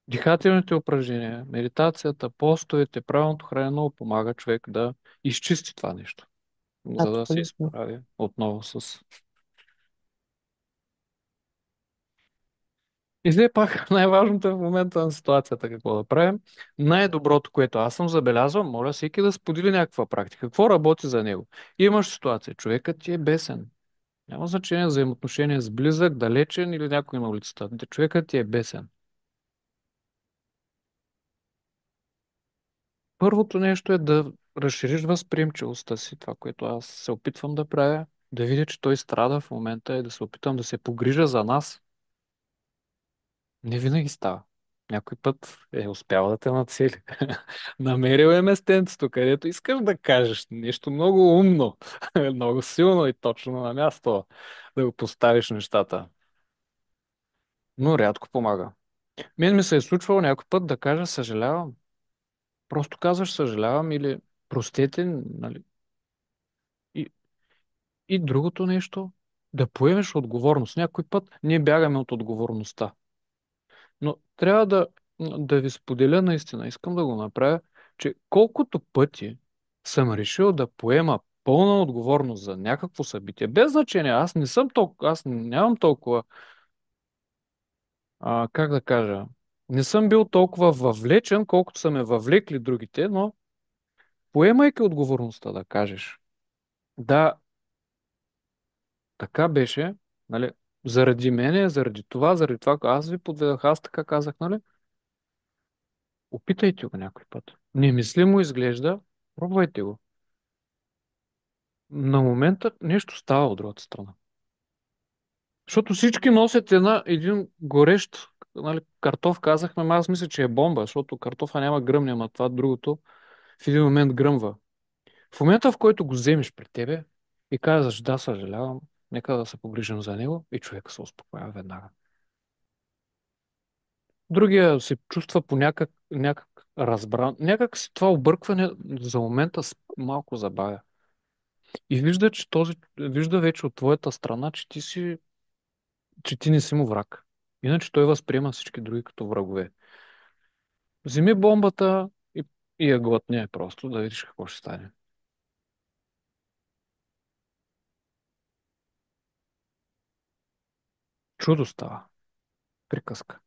Дихателните упражнения, медитацията, постовете, правилното хранене много помага човек да изчисти това нещо, за да се Абсолютно. изправи отново с... И все пак най-важното е в момента на ситуацията какво да правим. Най-доброто, което аз съм забелязал, моля всеки да сподели някаква практика. Какво работи за него? Имаш ситуация, човекът ти е бесен. Няма значение взаимоотношение с близък, далечен или някой на улицата. Човекът ти е бесен. Първото нещо е да разшириш възприемчивостта си, това, което аз се опитвам да правя, да видя, че той страда в момента и да се опитам да се погрижа за нас. Не винаги става. Някой път е успял да те нацели. Намерил е местенцето, където искаш да кажеш нещо много умно, много силно и точно на място, да го поставиш нещата. Но рядко помага. Мен ми се е случвало някой път да кажа съжалявам. Просто казваш съжалявам или простете, нали? И, и другото нещо, да поемеш отговорност. Някой път ние бягаме от отговорността. Но трябва да ви споделя наистина, искам да го направя, че колкото пъти съм решил да поема пълна отговорност за някакво събитие. Без значение, аз не съм толкова, аз нямам толкова, как да кажа, не съм бил толкова въвлечен, колкото са ме въвлекли другите, но поемайки отговорността да кажеш, да, така беше, нали, заради мене, заради това, аз ви подведах, аз така казах, нали, опитайте го някой път. Немислимо изглежда, пробвайте го. На момента нещо става от другата страна. Защото всички носят един горещ, нали, картоф, казахме, ама аз мисля, че е бомба, защото картофа няма гръмне, ама това другото в един момент гръмва. В момента, в който го вземеш при тебе и казваш, да, съжалявам, нека да се погрижим за него, и човека се успокоява веднага. Другия се чувства по някак разбран. Някак си това объркване за момента малко забавя. И вижда, вижда вече от твоята страна, че ти не си му враг. Иначе той възприема всички други като врагове. Вземи бомбата и я глътне просто, да видиш какво ще стане. Чудо става. Приказка.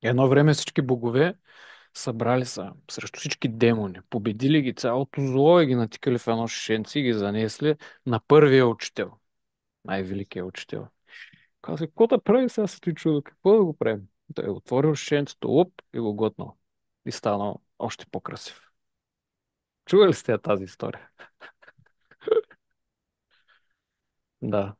Едно време всички богове събрали са срещу всички демони, победили ги цялото зло и ги натикали в едно шишенце и ги занесли на първия учител, най-великия учител. Казах, какво да прави сега с този чудо? Какво да го правим? Той е отворил шишенцето, луп и го глътнал. И станал още по-красив. Чували ли сте я тази история? Да.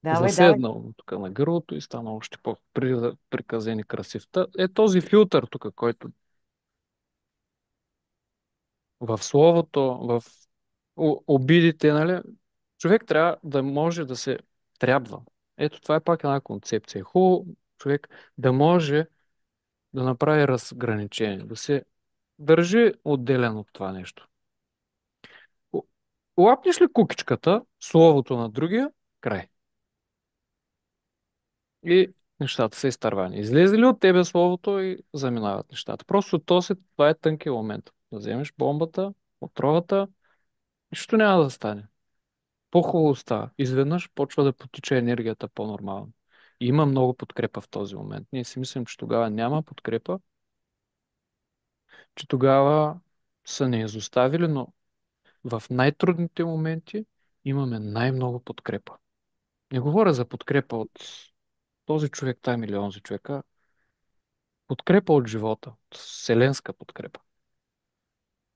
Давай, давай. Заседнал му тук на гърлото и станал още по-приказен и красив. Е този филтър тук, който в словото, в обидите, нали? Човек трябва да може да се трябва. Ето това е пак една концепция. Хубаво човек да може да направи разграничение, да се държи отделен от това нещо. О- Лапнеш ли кукичката, словото на другия, край. И нещата са изтървани. Излезе ли от тебе словото и заминават нещата. Просто това е тънкият момент. Да вземеш бомбата, отровата, нищо няма да стане. По-хубаво става. Изведнъж почва да потича енергията по-нормално. И има много подкрепа в този момент. Ние си мислим, че тогава няма подкрепа, че тогава са ни изоставили, но в най-трудните моменти имаме най-много подкрепа. Не говоря за подкрепа от този човек там или онзи човека. Подкрепа от живота. Вселенска подкрепа.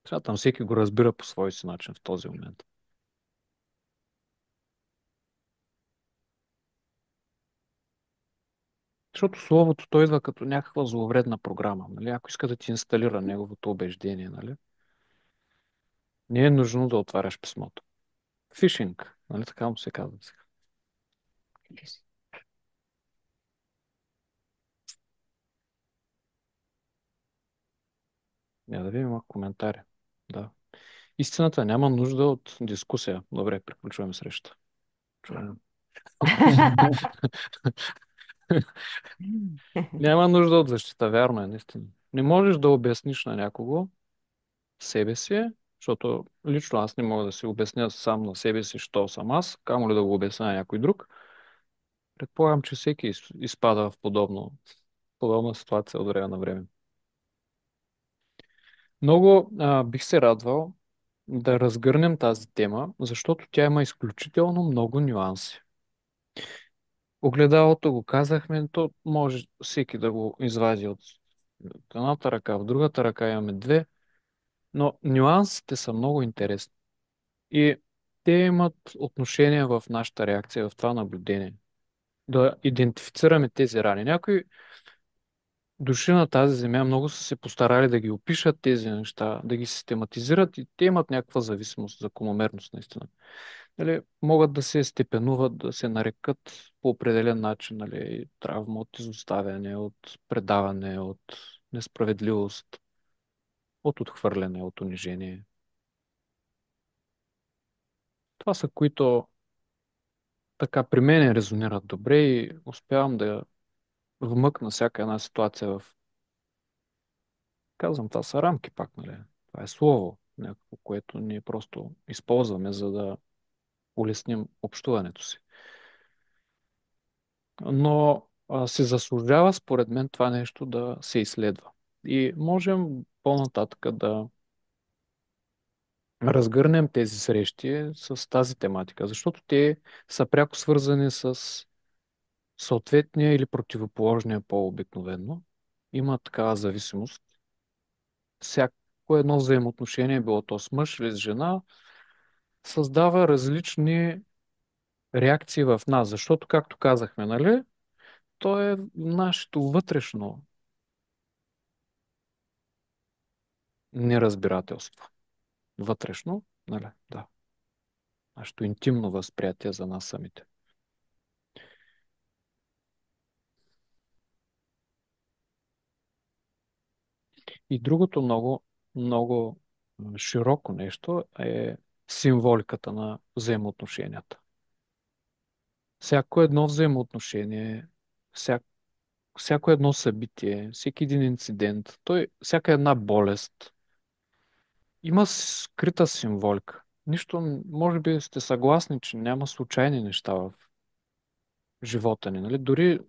Сега там всеки го разбира по свой си начин в този момент. Защото словото той идва като някаква зловредна програма. Нали? Ако иска да ти инсталира неговото убеждение, нали? Не е нужно да отваряш писмото. Фишинг, нали така му се казва сега. Не да видим има коментари. Да. Истината няма нужда от дискусия. Добре, приключваме среща. Чуваме. Няма нужда от защита, вярно е, наистина. Не можеш да обясниш на някого себе си, защото лично аз не мога да си обясня сам на себе си, що съм аз, камо ли да го обясня на някой друг. Предполагам, че всеки изпада в подобна ситуация от време на време. Много бих се радвал да разгърнем тази тема, защото тя има изключително много нюанси. Огледалото го казахме, то може всеки да го извади от едната ръка, в другата ръка имаме две, но нюансите са много интересни. И те имат отношение в нашата реакция, в това наблюдение. Да идентифицираме тези рани. Някои души на тази земя много са се постарали да ги опишат тези неща, да ги систематизират и те имат някаква зависимост, закономерност наистина. Нали, могат да се степенуват, да се нарекат по определен начин, нали, травма от изоставяне, от предаване, от несправедливост, от отхвърляне, от унижение. Това са които така при мен резонират добре и успявам да вмъкна всяка една ситуация в Казвам, това са рамки пак, нали? Това е слово, някакво, което ние просто използваме, за да улесним общуването си. Но се заслужава, според мен, това нещо да се изследва. И можем по-нататък да разгърнем тези срещи с тази тематика, защото те са пряко свързани с съответния или противоположния пол обикновено. Има такава зависимост. Всяко едно взаимоотношение, било то с мъж или с жена, създава различни реакции в нас, защото, както казахме, нали, то е нашето вътрешно неразбирателство. Вътрешно, нали, да. Нашето интимно възприятие за нас самите. И другото много, много широко нещо е символиката на взаимоотношенията. Всяко едно взаимоотношение, всяко едно събитие, всеки един инцидент, всяка една болест има скрита символика. Нищо, може би сте съгласни, че няма случайни неща в живота ни, нали? Дори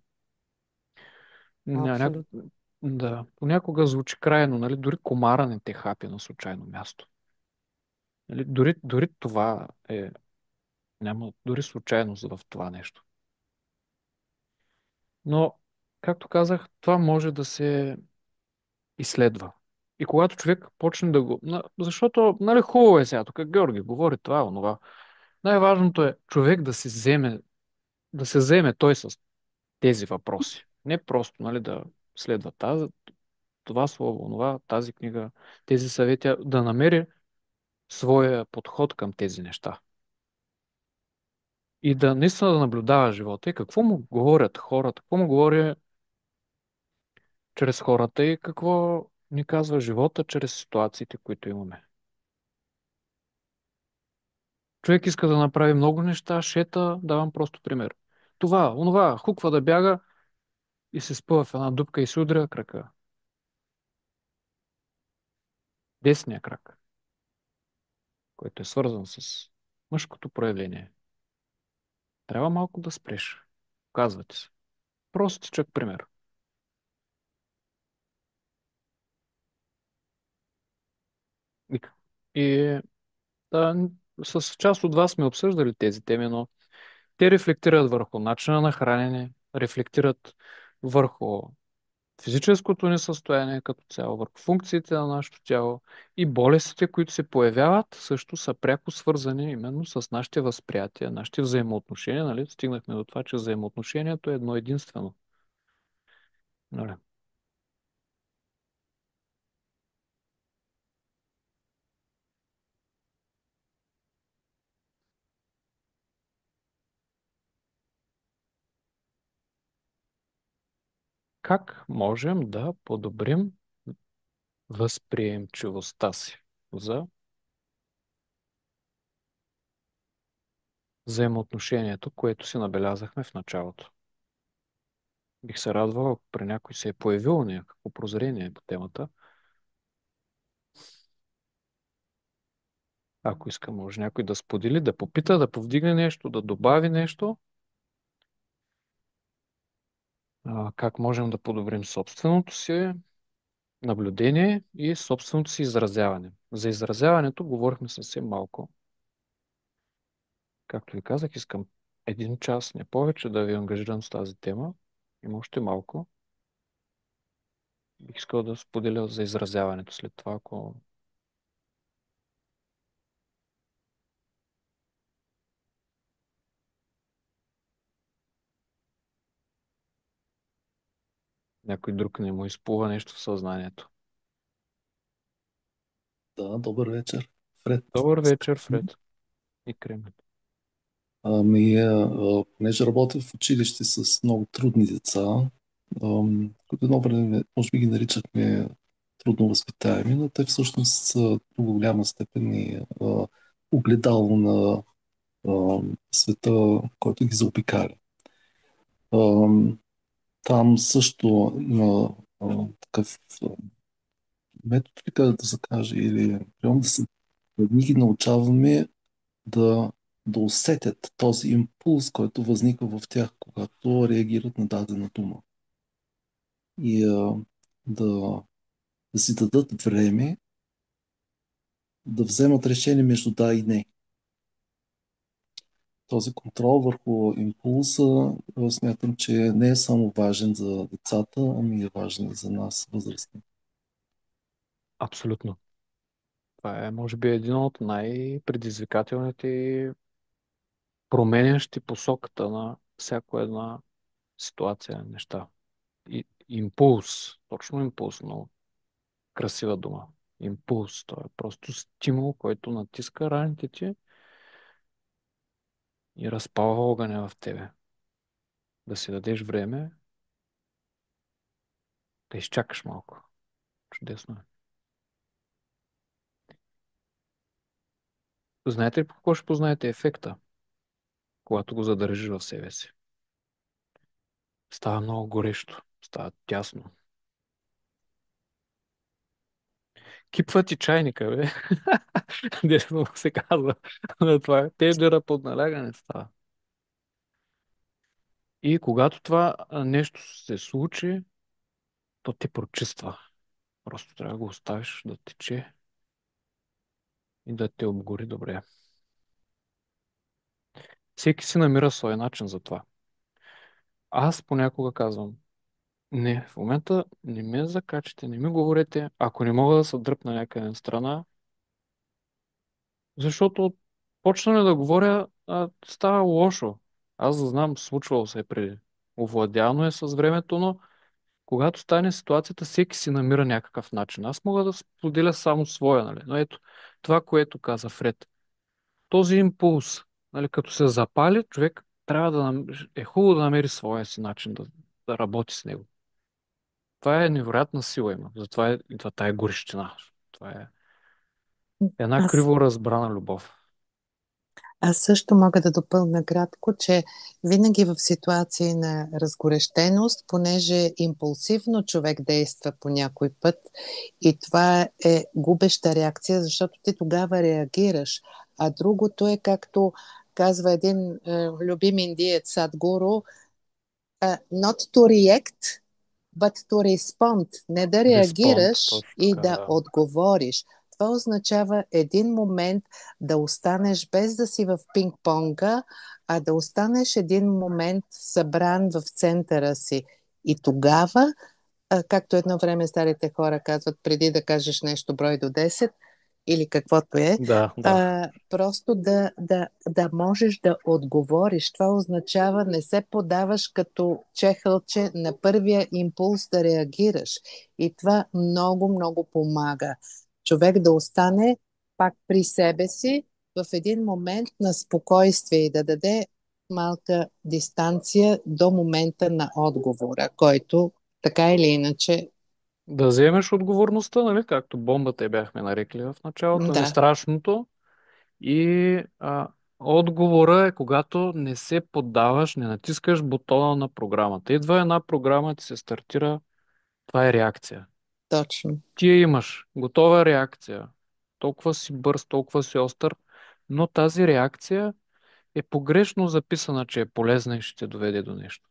ня- ня- Абсолютно. да, понякога звучи крайно, нали? Дори комара не те хапи на случайно място. Нали? Дори това няма дори случайност в това нещо. Но, както казах, това може да се изследва. И когато човек почне да го... Защото, нали, хубаво е сега, тук Георги говори това, онова. Най-важното е човек да се заеме той с тези въпроси. Не просто, нали, да следва това слово, онова, тази книга, тези съвети, а да намери своя подход към тези неща. И да наистина да наблюдава живота и какво му говорят хората, какво му говори чрез хората и какво ни казва живота чрез ситуациите, които имаме. Човек иска да направи много неща, шета, давам просто пример. Това, онова, хуква да бяга и се спъва в една дупка и се удря крака. Десния крак, който е свързан с мъжкото проявление. Трябва малко да спреш. Казвате се. Простичък пример. И, и да, с част от вас сме обсъждали тези теми, но те рефлектират върху начина на хранене, рефлектират върху физическото ни състояние като цяло, върху функциите на нашето тяло и болестите, които се появяват, също са пряко свързани именно с нашите възприятия, нашите взаимоотношения. Нали? Стигнахме до това, че взаимоотношението е едно единствено. Нали? Как можем да подобрим възприемчивостта си за взаимоотношението, което си набелязахме в началото? Бих се радвал, ако при някой се е появило някакво прозрение по темата. Ако иска, може някой да сподели, да попита, да повдигне нещо, да добави нещо. Как можем да подобрим собственото си наблюдение и собственото си изразяване. За изразяването говорихме съвсем малко. Както ви казах, искам един час, не повече, да ви ангажирам с тази тема. Има още малко. Бих искал да споделя за изразяването след това, ако някой друг не му изплува нещо в съзнанието. Да, добър вечер. Фред. Добър вечер, Фред и Кремен. Понеже работя в училище с много трудни деца, които едно време, може би ги наричахме трудно възпитаеми, но те всъщност са до голяма степен и огледало на света, който ги заобикаля. Ам, Там също има такъв метод ли как да се каже, или прямо да ние ги научаваме да усетят този импулс, който възниква в тях, когато реагират на дадена дума. И да си дадат време да вземат решение между да и не. Този контрол върху импулса смятам, че не е само важен за децата, ами е важен и за нас, възрастни. Абсолютно. Това е, може би, един от най-предизвикателните и променящи посоката на всяко една ситуация, неща. И, импулс, точно импулс, много красива дума. Импулс, това е просто стимул, който натиска раните ти и разпалва огъня в тебе. Да си дадеш време, да изчакаш малко. Чудесно е. Знаете ли по какво ще познаете ефекта, когато го задържиш в себе си? Става много горещо, става тясно. Кипва ти чайника, бе. Десно се казва. На това е тенджера под налягане става. И когато това нещо се случи, то те прочиства. Просто трябва да го оставиш да тече и да те обгори добре. Всеки си намира свой начин за това. Аз понякога казвам, не, в момента не ме закачате, не ми говорете, ако не мога да се дръпна някъде на страна, защото почна ли да говоря, става лошо. Аз да знам, случвало се е преди. Овладяно е с времето, но когато стане ситуацията, всеки си намира някакъв начин. Аз мога да споделя само своя, нали? Но ето, това, което каза Фред. Този импулс, нали, като се запали, човек трябва е хубаво да намери своя си начин да работи с него. Това е невероятна сила има. Затова идва тая горещина. Това е една Аз криво разбрана любов. Аз също мога да допълня кратко, че винаги в ситуации на разгорещеност, понеже импулсивно човек действа по някой път и това е губеща реакция, защото ти тогава реагираш. А другото е, както казва един любим индиец Садгуру, not to react, but to respond. Не да Респонд, реагираш точно и така, да да. отговориш. Това означава един момент да останеш без да си в пинг-понга, а да останеш един момент събран в центъра си. И тогава, както едно време старите хора казват, преди да кажеш нещо брой до 10, или каквото е, Да, да. просто да можеш да отговориш. Това означава не се подаваш като чехълче на първия импулс да реагираш. И това много, много помага. Човек да остане пак при себе си в един момент на спокойствие и да даде малка дистанция до момента на отговора, който така или иначе, Да вземеш отговорността, нали, както бомбата я бяхме нарекли в началото, не да, страшното. И отговора е когато не се поддаваш, не натискаш бутона на програмата. Идва една програма, ти се стартира, това е реакция. точно. Ти я имаш, готова реакция. Толкова си бърз, толкова си остър, но тази реакция е погрешно записана, че е полезна и ще те доведе до нещо.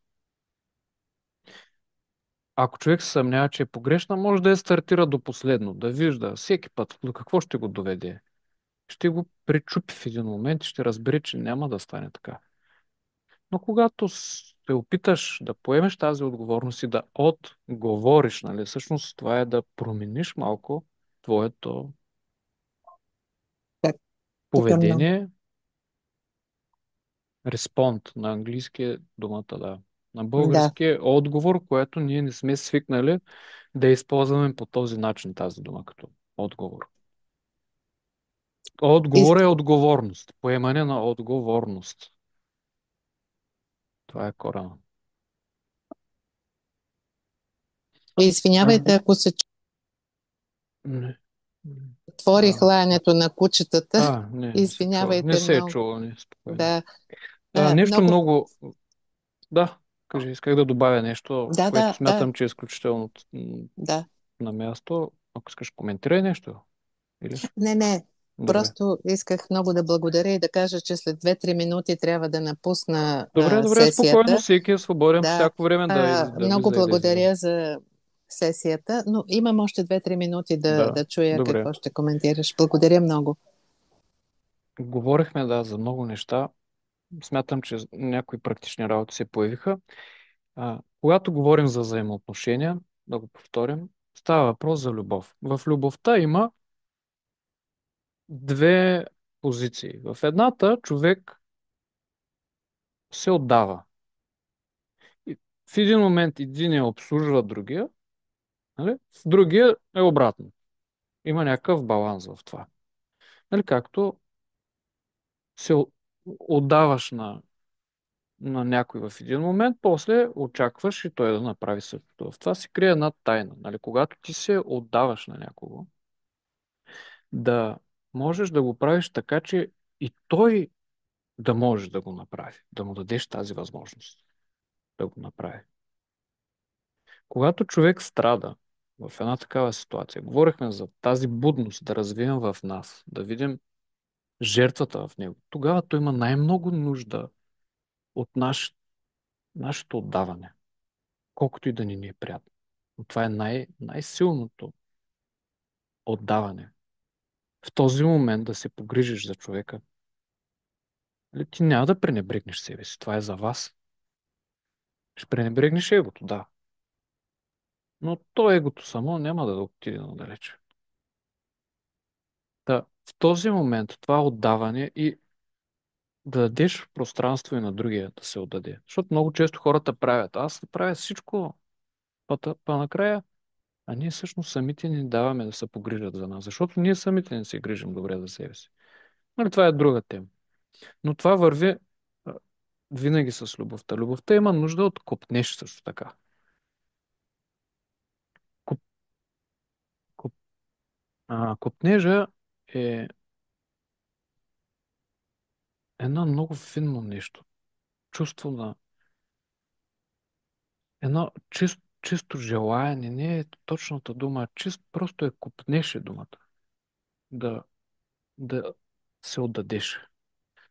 Ако човек се съмнява, че е погрешна, може да я стартира до последно, да вижда всеки път до какво ще го доведе. Ще го пречупи в един момент и ще разбере, че няма да стане така. Но когато се опиташ да поемеш тази отговорност и да отговориш, нали, всъщност това е да промениш малко твоето Так, така много. поведение, респонд на английски е думата, да. На Да. български е отговор, което ние не сме свикнали да използваме по този начин тази дума като отговор. Из, Отговор е отговорност, поемане на отговорност. Това е корена. извинявайте, ако се Не. отвори А, лаенето на кучетата. не се чува. Не Извинявайте се е много. чуло, не, спокойно. Да, Нещо много. много... Да, кажи, исках да добавя нещо, Да, което да, да, смятам, че е изключително да. на място. Ако искаш, коментирай нещо. Или? Не, не. Добре. Просто исках много да благодаря и да кажа, че след 2-3 минути трябва да напусна Добре, добре, спокойно. сесията. Всеки е свободен по Да, всяко време да много влиза и да излиза. благодаря за сесията, но имам още 2-3 минути Да, да чуя добре. какво ще коментираш. Благодаря много. Говорихме, да, за много неща. Смятам, че някои практични работи се появиха. Когато говорим за взаимоотношения, да го повторим, става въпрос за любов. В любовта има две позиции. В едната човек се отдава. И в един момент един я обслужва другия, нали? В другия е обратно. Има някакъв баланс в това. Нали? Както се отдаваш на някой в един момент, после очакваш и той да направи същото. В това се крие една тайна. Нали? Когато ти се отдаваш на някого, да можеш да го правиш така, че и той да може да го направи, да му дадеш тази възможност да го направи. Когато човек страда в една такава ситуация, говорихме за тази будност да развием в нас, да видим жертвата в него, тогава той има най-много нужда от нашето отдаване, колкото и да ни е приятно. Но това е най-силното отдаване. В този момент да се погрижиш за човека. Нали, ти няма да пренебрегнеш себе си. Това е за вас. Ще пренебрегнеш егото, да. Но то егото само няма да отиде надалече. Та, в този момент това отдаване и да дадеш пространство и на другия да се отдаде. Защото много често хората правят. Аз правя всичко, па накрая, а ние всъщност самите ни даваме да се погрижат за нас. Защото ние самите не се грижим добре за себе си. Нали, това е друга тема. Но това върви а, винаги с любовта. Любовта има нужда от копнеж също така. Коп, коп, копнежа е едно много финно нещо. Чувство на едно чисто желаене, не е точната дума, а просто е копнеше думата. Да, да се отдадеш,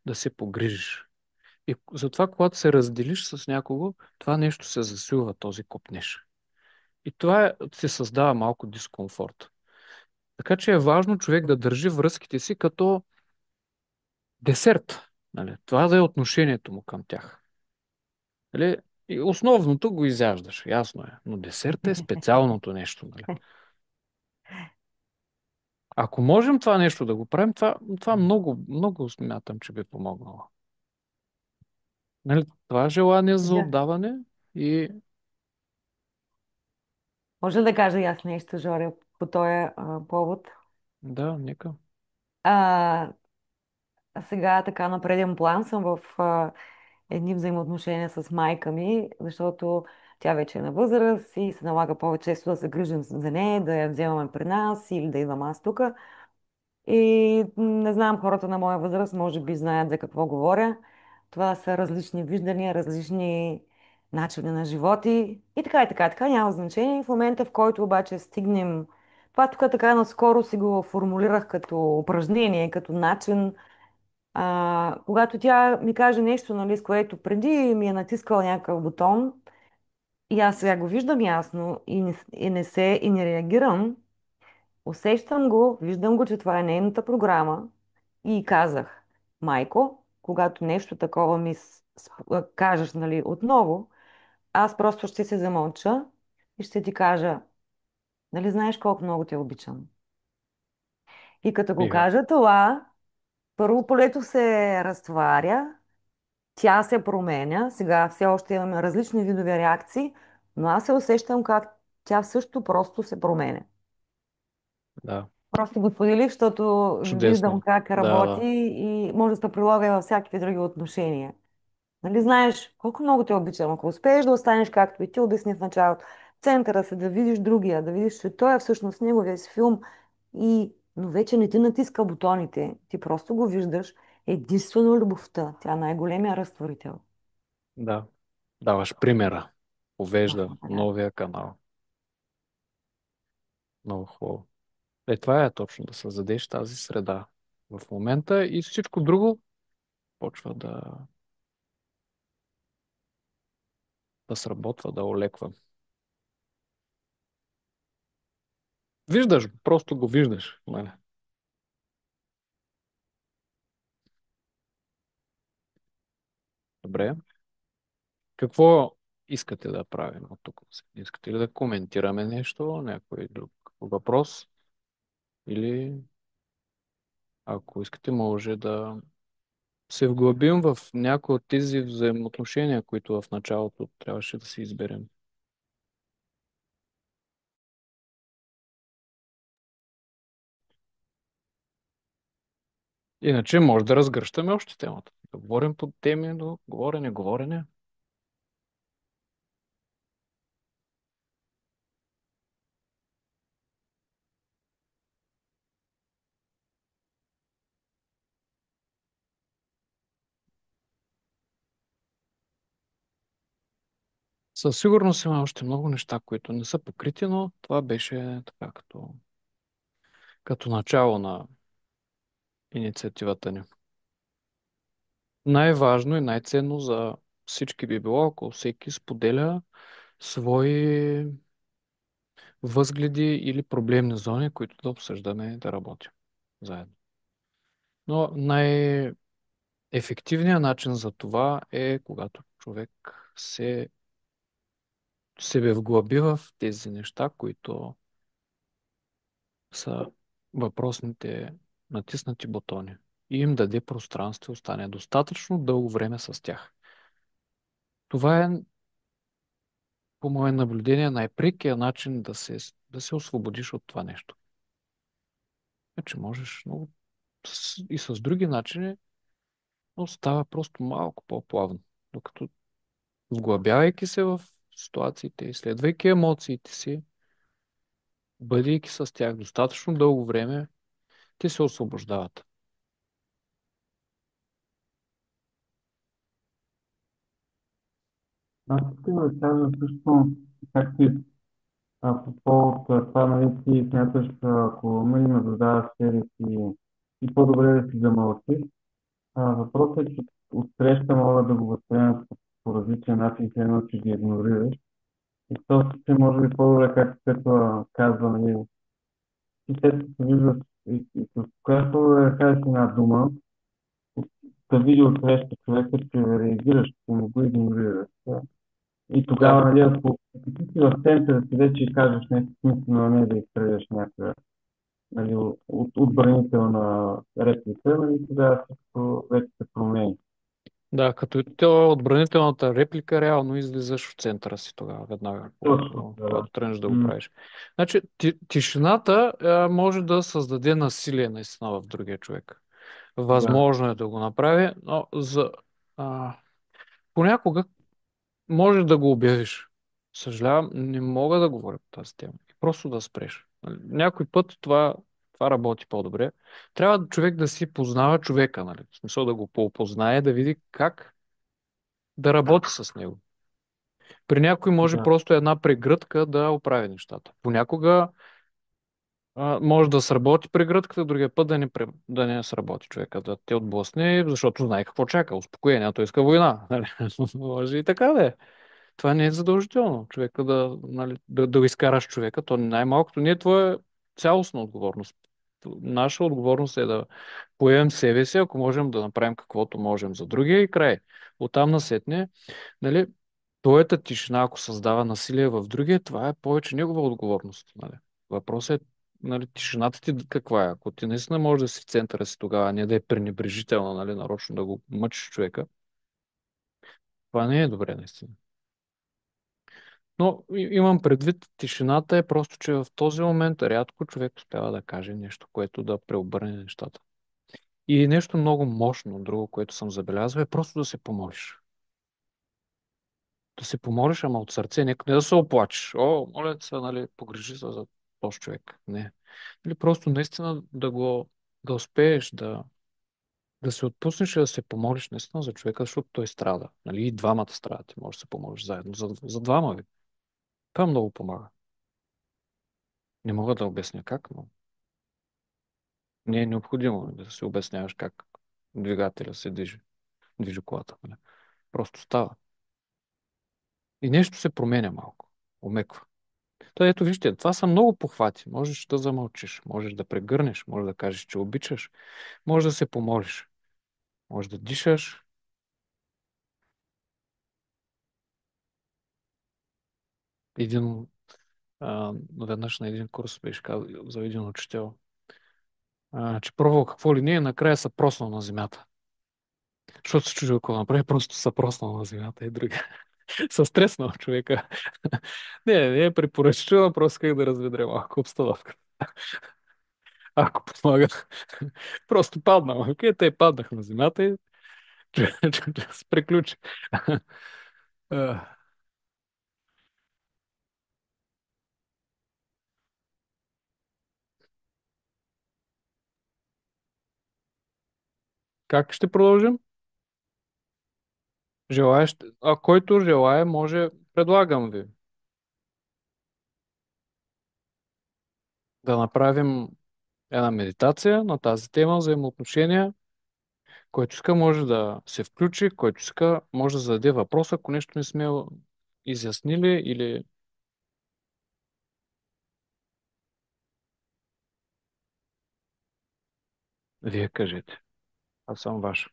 да се погрижиш. И затова, когато се разделиш с някого, това нещо се засилва, този копнеж. И това се създава малко дискомфорт. Така че е важно човек да държи връзките си като десерт. Нали? Това да е отношението му към тях. Нали? И основното го изяждаш, ясно е. Но десерт е специалното нещо. Нали? Ако можем това нещо да го правим, това много, много смятам, че би помогнало. Нали? Това желание за Да. отдаване и Може ли да кажа и аз нещо, Жоре, по този повод? да, нека. А, Сега така на преден план съм в едни взаимоотношения с майка ми, защото тя вече е на възраст и се налага по-често да се грижим за нея, да я вземаме при нас или да идвам аз тук. И не знам, хората на моя възраст може би знаят за какво говоря. Това са различни виждания, различни начини на живот и така, и така, и така, няма значение. В момента, в който обаче стигнем, това тук така наскоро си го формулирах като упражнение, като начин, когато тя ми каже нещо, нали, с което преди ми е натискала някакъв бутон и аз сега го виждам ясно и не реагирам, усещам го, виждам го, че това е нейната програма и й казах: майко, когато нещо такова кажеш, нали, отново, аз просто ще се замълча и ще ти кажа: нали знаеш колко много те обичам? И като го Ига. кажа това, първо полето се разтваря, тя се променя. Сега все още имаме различни видове реакции, но аз се усещам как тя също просто се променя. Да, Просто го споделих, защото виждам чудесно. как Да, работи да, и може да се прилага и във всякакви други отношения. Нали знаеш колко много те обичам. Ако успееш да останеш както и ти обясни в началото, в центъра се да видиш другия, да видиш, че той е всъщност неговия си филм но вече не ти натиска бутоните. Ти просто го виждаш. Единствено любовта. Тя е най-големия разтворител. да. Даваш примера. Повежда Точно така. новия канал. Много хубаво. Това е точно, да създадеш тази среда в момента и всичко друго почва да сработва, да олеква. Виждаш го, просто го виждаш. Нали? Добре. Какво искате да правим от тук? Искате ли да коментираме нещо, някой друг въпрос? Или ако искате, може да се вглъбим в някои от тези взаимоотношения, които в началото трябваше да си изберем. Иначе може да разгръщаме още темата. Да говорим по теми, до говорене, говорене. Със сигурност има още много неща, които не са покрити, но това беше така като начало на инициативата ни. Най-важно и най-ценно за всички би било, ако всеки споделя свои възгледи или проблемни зони, които да обсъждаме и да работим заедно. Но най-ефективният начин за това е когато човек себе вглъби в тези неща, които са въпросните натиснати бутони и им даде пространство и остане достатъчно дълго време с тях. Това е, по мое наблюдение, най-прекия начин да се освободиш от това нещо. Значи можеш много и с други начини, но става просто малко по-плавно. Докато вглъбявайки се в ситуациите, изследвайки емоциите си, бъдейки с тях достатъчно дълго време, те се освобождават. Аз искам да кажа също, както и по повод това, нали, ти смяташ, ако не наблюдаваш себе си и по-добре да си замълчиш. Въпросът е, че отсреща могат да го възприемат по различен начин, все едно, че ги игнорираш. И в този случай може би по-добре, както Петла казва, нали, ти след като се виждаш и с която да кажеш една дума, да види отсреща човека, че реагираш, че не го игнорираш. И Да, тогава, нали, ако ти си в центъра си вече и кажеш нещо смислено, а не да изстреляш някаква, нали, отбранителна реплика, нали, тогава всичко вече се промени. да, като то отбранителната реплика, реално излизаш в центъра си тогава, веднага, Точно, да. когато тръгнеш да го правиш. Значи, тишината може да създаде насилие наистина в другия човек. Да, Възможно е да го направи, но а, понякога можеш да го обявиш. Съжалявам, не мога да говоря по тази тема. И просто да спреш. Нали, някой път това работи по-добре. Трябва човек да си познава човека, нали? В смисъл да го познае, да види как да работи с него. При някой може да, просто една прегръдка да оправи нещата. Понякога може да сработи прегръдката, другия път да не сработи човека, да те отблъсне, защото знае какво чака. Успокоение, той иска война. Нали? Може и така да е. Това не е задължително. Човека нали, да го изкараш човека, то най-малкото не е твоя цялостна отговорност. Наша отговорност е да поемем себе си, ако можем да направим каквото можем за другия и край. Оттам насетне, нали, твоята тишина, ако създава насилие в другия, това е повече негова отговорност. Нали. Въпросът е, нали, тишината ти каква е? Ако ти наистина можеш да си в центъра си тогава, а не да е пренебрежителна, нали, нарочно да го мъчиш човека, това не е добре наистина. Но имам предвид, тишината е просто, че в този момент рядко човек успява да каже нещо, което да преобърне нещата. И нещо много мощно, друго, което съм забелязал, е просто да се помолиш. Да се помолиш, ама от сърце, не да се оплачеш. О, моля те се, нали, погрижи се за този човек. Не. Или просто наистина да успееш да се отпуснеш и да се помолиш наистина за човека, защото той страда. Нали, и двамата страдат. И може да се помолиш заедно. За двама ви. Това много помага. Не мога да обясня как, но Не е необходимо да се обясняваш как двигателя се движи колата. Нали? Просто става. И нещо се променя малко. Омеква. Та ето вижте, това са много похвати. Можеш да замълчиш, можеш да прегърнеш, можеш да кажеш, че обичаш, можеш да се помолиш, можеш да дишаш. Един, Веднъж на един курс беше казал за един учител, че пробвал какво ли не и накрая са проснал на земята. Защото се чудил какво направи, просто са проснал на земята и други. Са стреснал човека. Не е препоръчително, просто как да разведре малко обстановката. Ако помага. Просто паднал. Окей, те паднаха на земята и се приключи. А, Как ще продължим? Който желая, може, предлагам ви да направим една медитация на тази тема взаимоотношения. Който иска, може да се включи, който иска, може да зададе въпрос, ако нещо не сме изяснили или вие кажете. Аз съм ваш.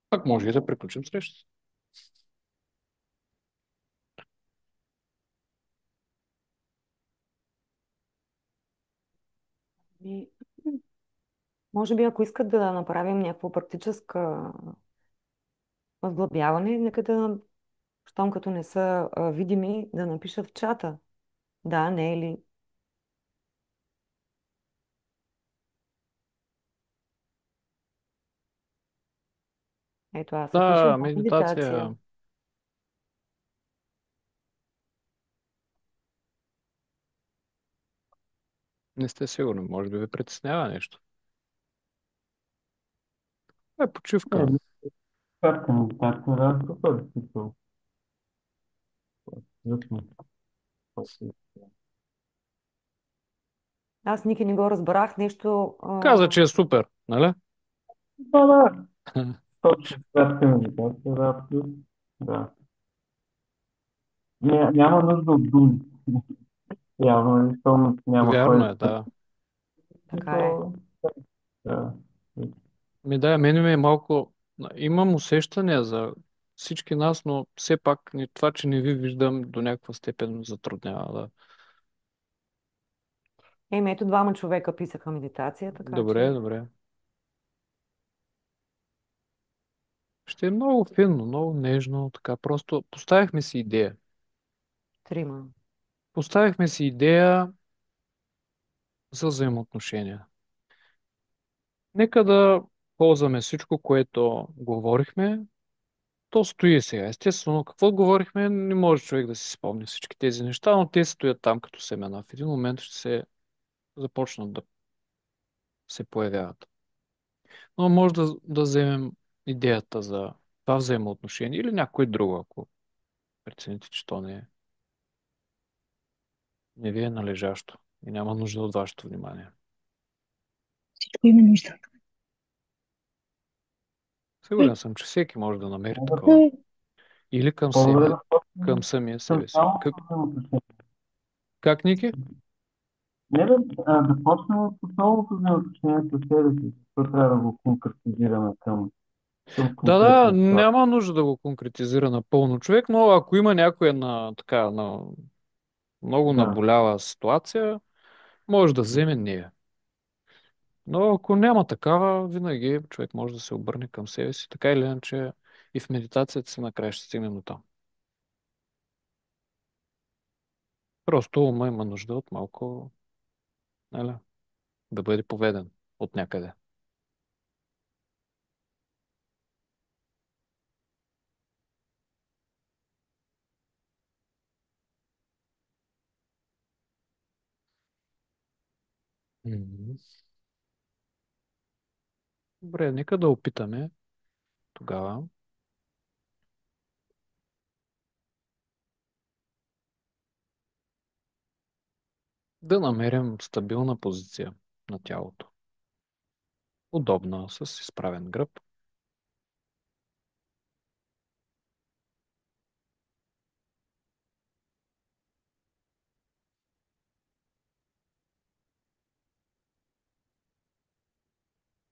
Пак може и да приключим срещата. И, може би, ако искат да направим някакво практическа възглавяване, нека да, щом като не са видими, да напишат в чата. Да, не или... Ето, аз се пише Да, да, медитация. медитация. Не сте сигурни. Може би ви притеснява нещо. Това е почивка. Не, кратка медитация, да, супер, смисъл. Абсолютно. Аз никой не го разбрах нещо. Каза, че е супер, нали? Да, да, точно кратка медитация, да, абсолютно. Да. Няма нужда от думи. Явно, нали, щом няма Вярно кой е, да да. Така е. да. Да, мене ми е малко... Имам усещане за всички нас, но все пак това, че не ви виждам, до някаква степен затруднява. Да. Ето двама човека писаха медитация, така че... Добре, добре. Ще е много финно, много нежно, така. Просто поставихме си идея. Трима. Поставихме си идея за взаимоотношения. Нека да ползваме всичко, което говорихме. То стои сега. Естествено, какво говорихме, не може човек да си спомни всички тези неща, но те стоят там като семена. В един момент ще се започнат да се появяват. Но може да вземем идеята за това взаимоотношение или някой друго, ако прецените, че то не ви е належащо и няма нужда от вашето внимание. Всичко има нужда. Сигурен съм, че всеки може да намери такова. Е, Или По-добре да към почнем самия с себе си. цялото взаимоотношение. Как, Ники? Не да почнем от основното взаимоотношение с себе си. То трябва да го конкретизираме към Да, конкретна ситуация. няма нужда да го конкретизира напълно човек, но ако има някоя на много Да. наболяла ситуация, може да вземе нея. Но ако няма такава, винаги човек може да се обърне към себе си. Така или иначе и в медитацията си накрая ще стигнем до там. Просто ума има нужда от малко, нали, да бъде поведен от някъде. Мгм. Добре, нека да опитаме тогава. Да намерим стабилна позиция на тялото. Удобна, с изправен гръб.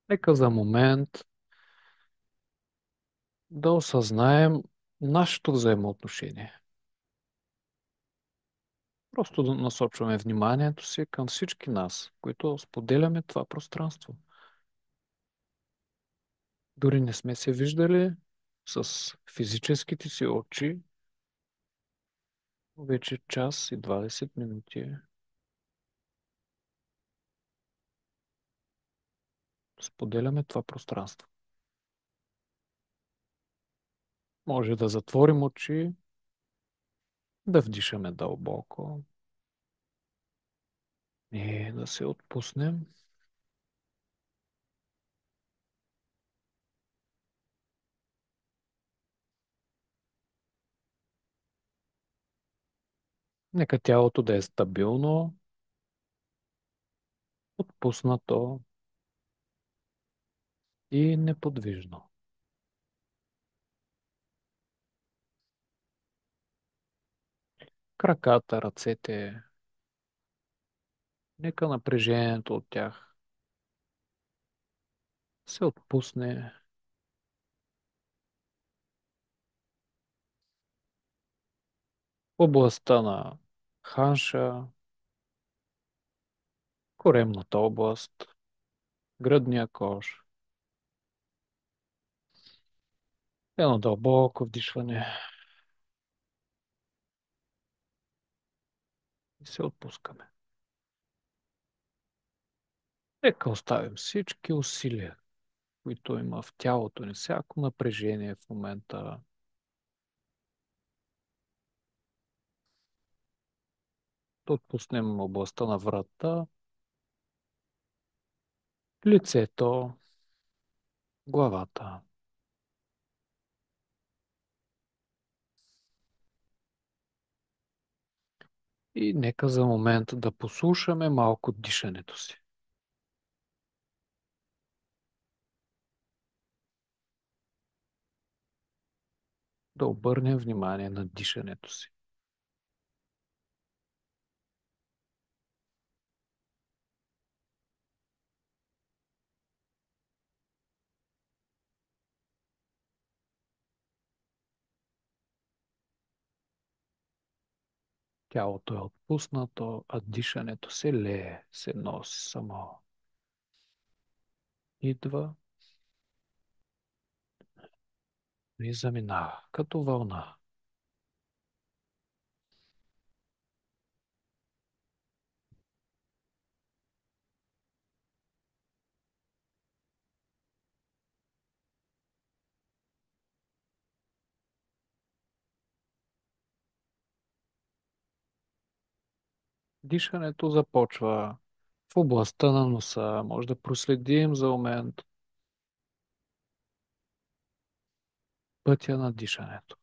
Нека за момент да осъзнаем нашето взаимоотношение. Просто да насочваме вниманието си към всички нас, които споделяме това пространство. Дори не сме се виждали с физическите си очи вече час и 20 минути. Споделяме това пространство. Може да затворим очи, да вдишаме дълбоко и да се отпуснем. Нека тялото да е стабилно, отпуснато и неподвижно. Краката, ръцете, нека напрежението от тях се отпусне. Областта на ханша, коремната област, гръдния кош. Едно дълбоко вдишване и се отпускаме. Нека оставим всички усилия, които има в тялото ни, всяко напрежение в момента. Да отпуснем областта на врата, лицето, главата. И нека за момент да послушаме малко дишането си. Да обърнем внимание на дишането си. Тялото е отпуснато, а дишането се лее, се носи само. Идва и заминава, като вълна. Дишането започва в областта на носа. Може да проследим за момент пътя на дишането.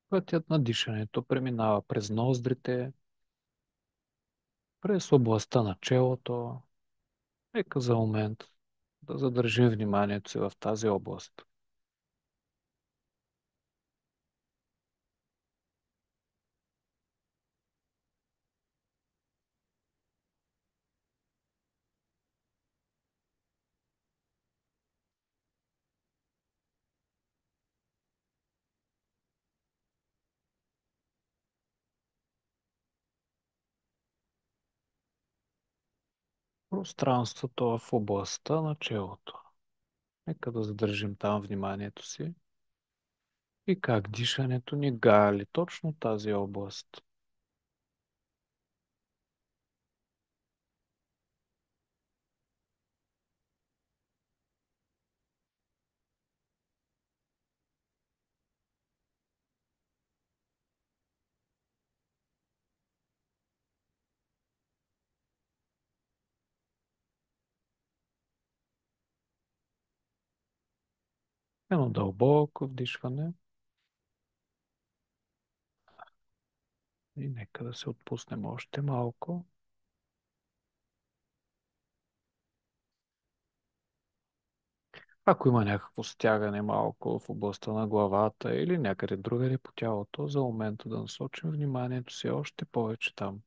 Пътят на дишането преминава през ноздрите, през областта на челото. Нека за момент да задържим вниманието си в тази област. Пространството в областта на челото. Нека да задържим там вниманието си и как дишането ни гали точно тази област. Едно дълбоко вдишване и нека да се отпуснем още малко. Ако има някакво стягане малко в областта на главата или някъде другаде по тялото, за момента да насочим вниманието си още повече там.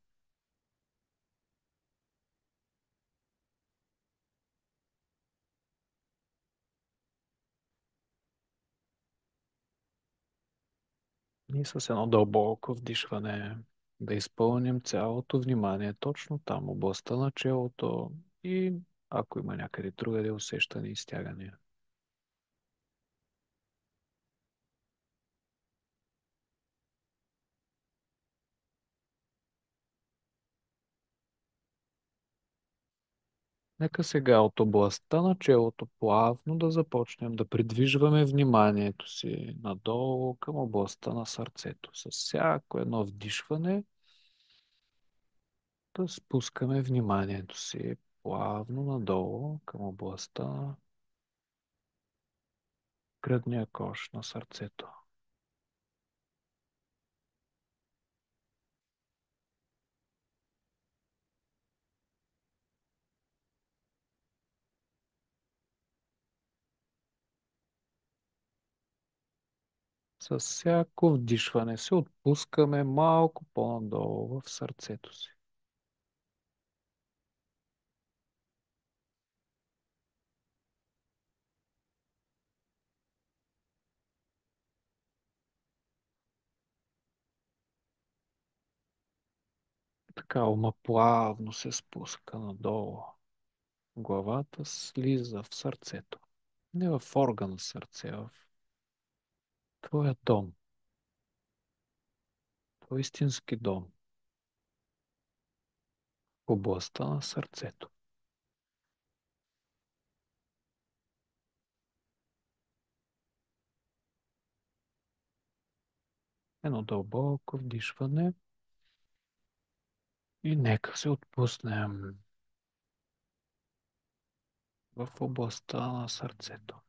И с едно дълбоко вдишване да изпълним цялото внимание точно там, областта на челото и ако има някъде другаде усещане и стягания. Нека сега от областта на челото плавно да започнем да придвижваме вниманието си надолу към областта на сърцето. С всяко едно вдишване да спускаме вниманието си плавно надолу към областта на гръдния кош на сърцето. С всяко вдишване се отпускаме малко по-надолу в сърцето си. Така ума плавно се спуска надолу. Главата слиза в сърцето. Не в органа сърце, а в твоя дом. Твой истински дом. В областта на сърцето. Едно дълбоко вдишване и нека се отпуснем в областта на сърцето.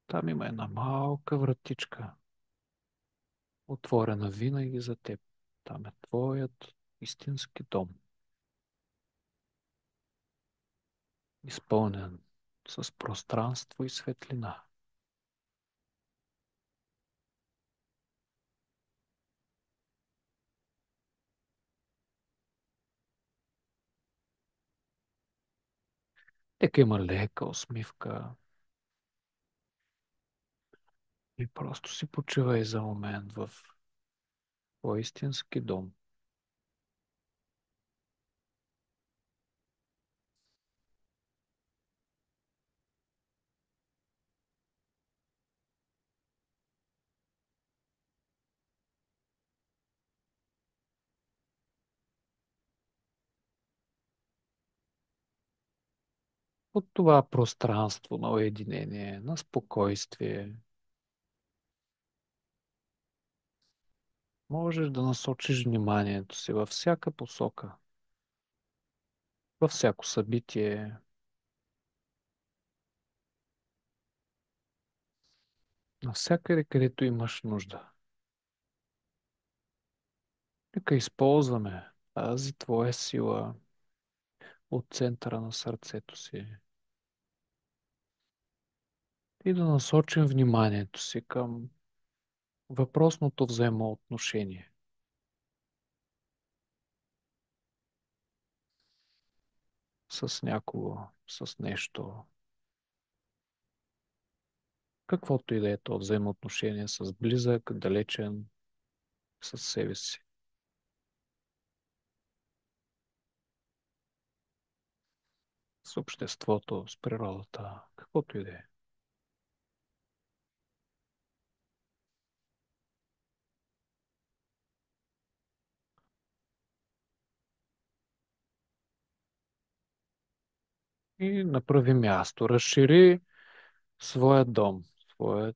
Там има една малка вратичка, отворена винаги за теб. Там е твоят истински дом, изпълнен с пространство и светлина. Нека има лека усмивка и просто си почивай за момент в твой истински дом. От това пространство на уединение, на спокойствие, можеш да насочиш вниманието си във всяка посока, във всяко събитие, навсякъде, където имаш нужда. Нека използваме тази твоя сила от центъра на сърцето си и да насочим вниманието си към въпросното взаимоотношение с някого, с нещо, каквото и да е то взаимоотношение с близък, далечен, с себе си, с обществото, с природата, каквото и да е. И направи място, разшири своя дом, своя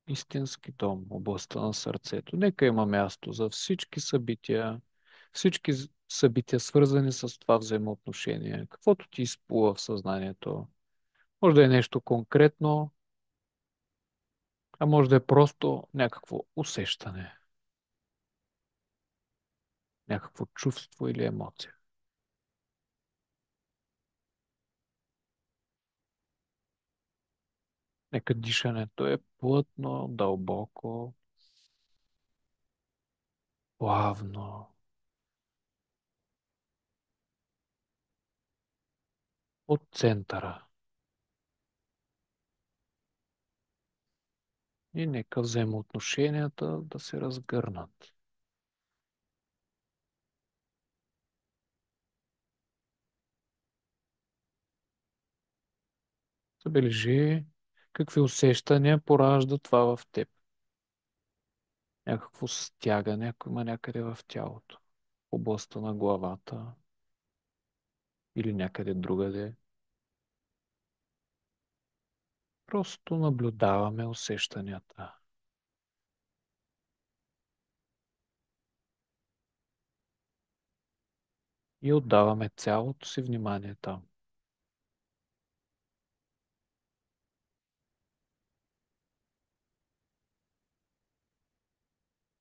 истински дом, областта на сърцето. Нека има място за всички събития, всички събития, свързани с това взаимоотношение, каквото ти изплува в съзнанието. Може да е нещо конкретно, а може да е просто някакво усещане, някакво чувство или емоция. Нека дишането е плътно, дълбоко, плавно, от центъра. И нека взаимоотношенията да се разгърнат. Забележи какви усещания поражда това в теб. Някакво стягане, ако има някъде в тялото, в областта на главата или някъде другаде. Просто наблюдаваме усещанията и отдаваме цялото си внимание там.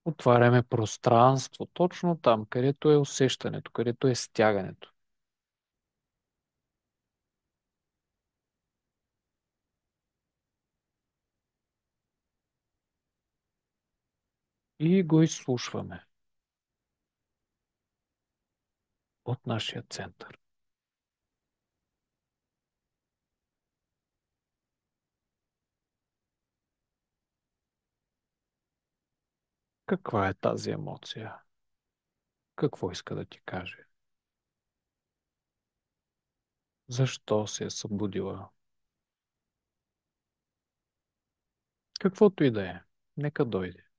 Отваряме пространство точно там, където е усещането, където е стягането. И го изслушваме от нашия център. Каква е тази емоция? Какво иска да ти каже? Защо се е събудила? Каквото и да е, нека дойде.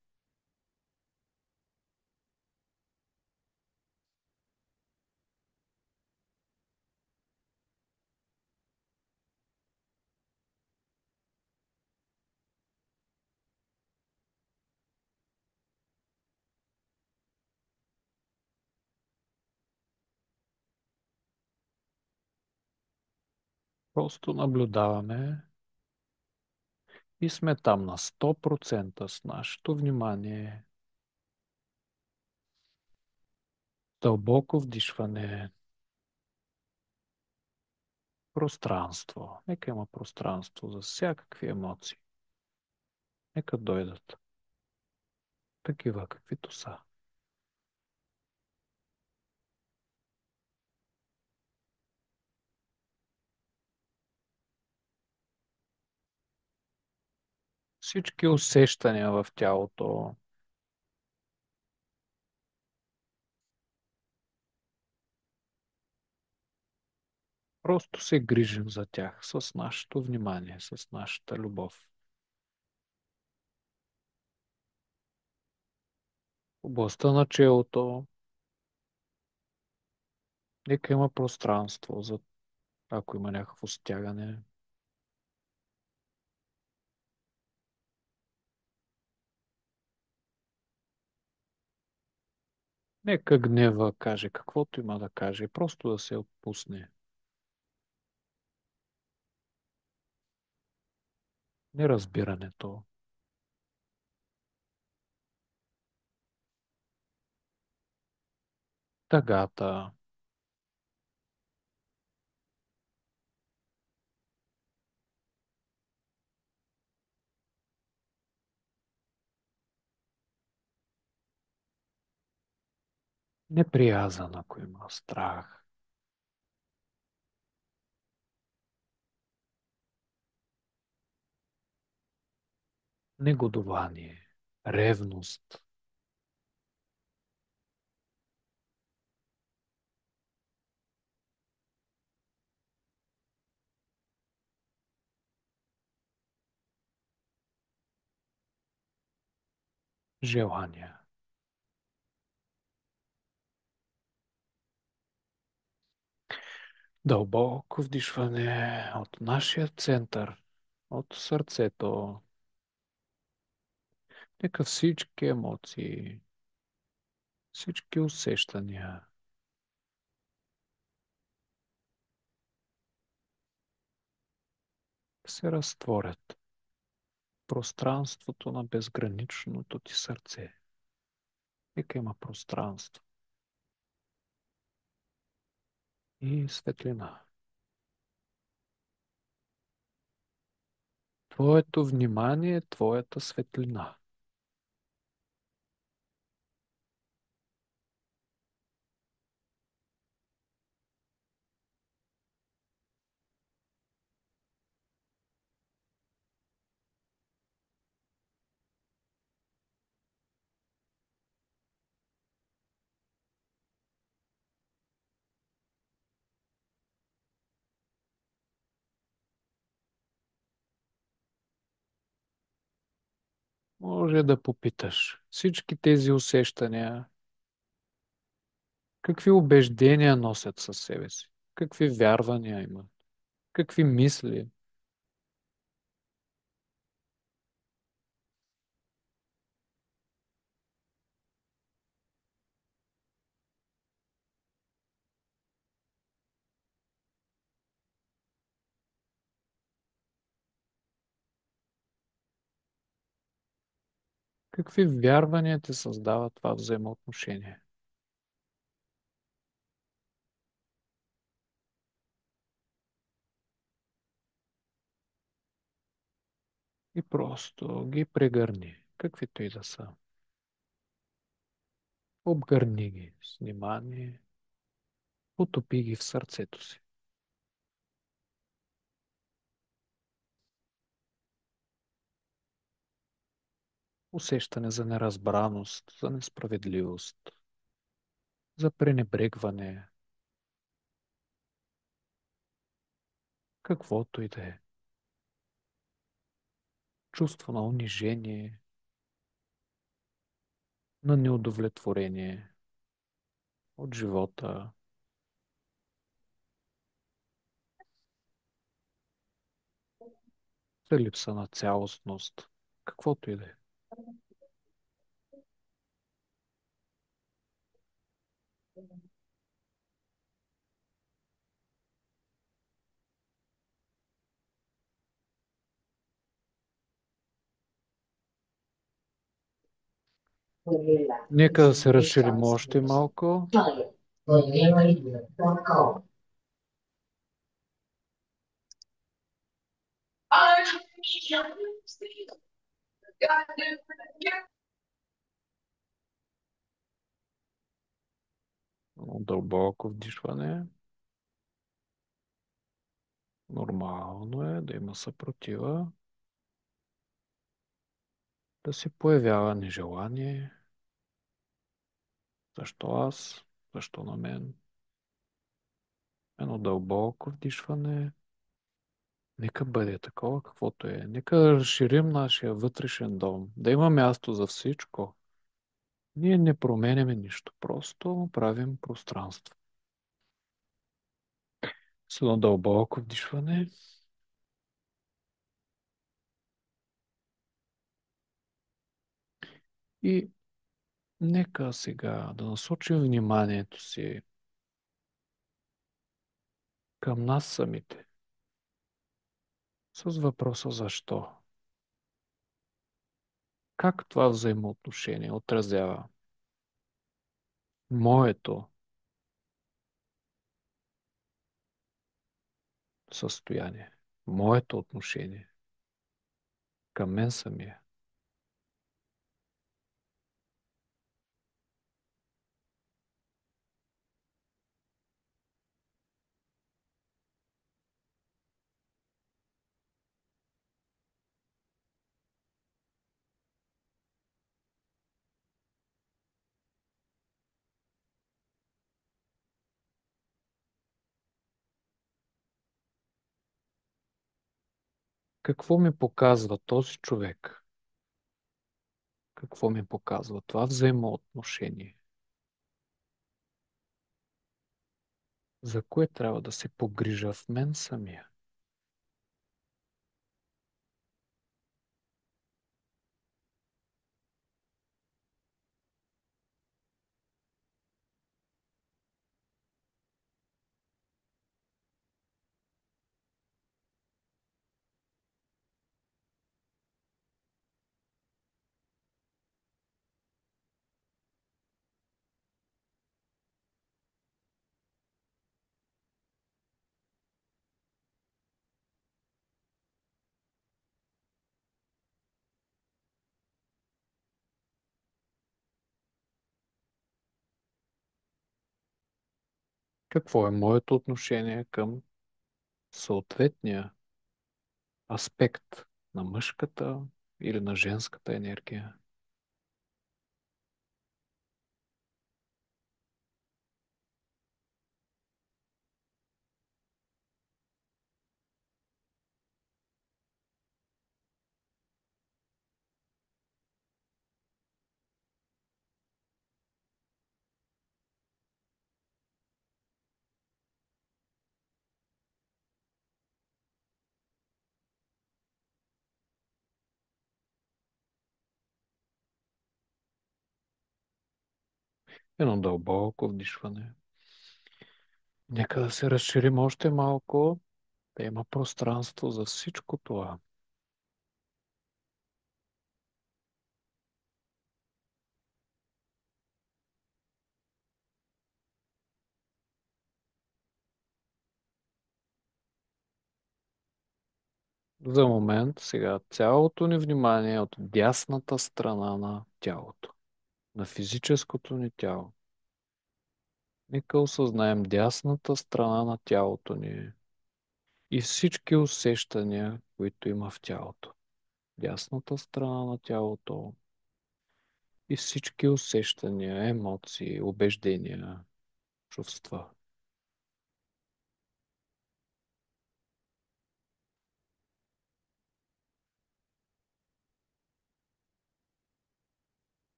Просто наблюдаваме и сме там на 100% с нашето внимание. Дълбоко вдишване, пространство. Нека има пространство за всякакви емоции. Нека дойдат. Такива, каквито са. Всички усещания в тялото. Просто се грижим за тях с нашето внимание, с нашата любов. В областта на челото, нека има пространство за ако има някакво стягане. Нека гнева каже каквото има да каже, просто да се отпусне. Неразбирането, тъгата, неприязан, ако има страх, негодование, ревност, желания. Дълбоко вдишване от нашия център, от сърцето. Нека всички емоции, всички усещания се разтворят в пространството на безграничното ти сърце. Нека има пространство и светлина. Твоето внимание е твоята светлина. Може да попиташ всички тези усещания, какви убеждения носят със себе си, какви вярвания имат, какви мисли, какви вярвания ти създава това взаимоотношение. И просто ги прегърни, каквито и да са. Обгърни ги с внимание, утопи ги в сърцето си. Усещане за неразбраност, за несправедливост, за пренебрегване, каквото и да е. Чувство на унижение, на неудовлетворение от живота, за липса на цялостност, каквото и да е. Нека да се разширим още малко. Дълбоко вдишване. Нормално е да има съпротива, да се появява нежелание. Защо аз? Защо на мен? Едно дълбоко вдишване. Нека бъде такова, каквото е. Нека да разширим нашия вътрешен дом, да има място за всичко. Ние не променяме нищо, просто правим пространство. С едно дълбоко вдишване. И нека сега да насочим вниманието си към нас самите. С въпроса защо? Как това взаимоотношение отразява моето състояние, моето отношение към мен самия? Какво ми показва този човек? Какво ми показва това взаимоотношение? За кое трябва да се погрижа в мен самия? Какво е моето отношение към съответния аспект на мъжката или на женската енергия? Едно дълбоко вдишване. Нека да се разширим още малко, да има пространство за всичко това. За момент сега цялото ни внимание е от дясната страна на тялото, на физическото ни тяло. Нека осъзнаем дясната страна на тялото ни и всички усещания, които има в тялото. Дясната страна на тялото и всички усещания, емоции, убеждения, чувства.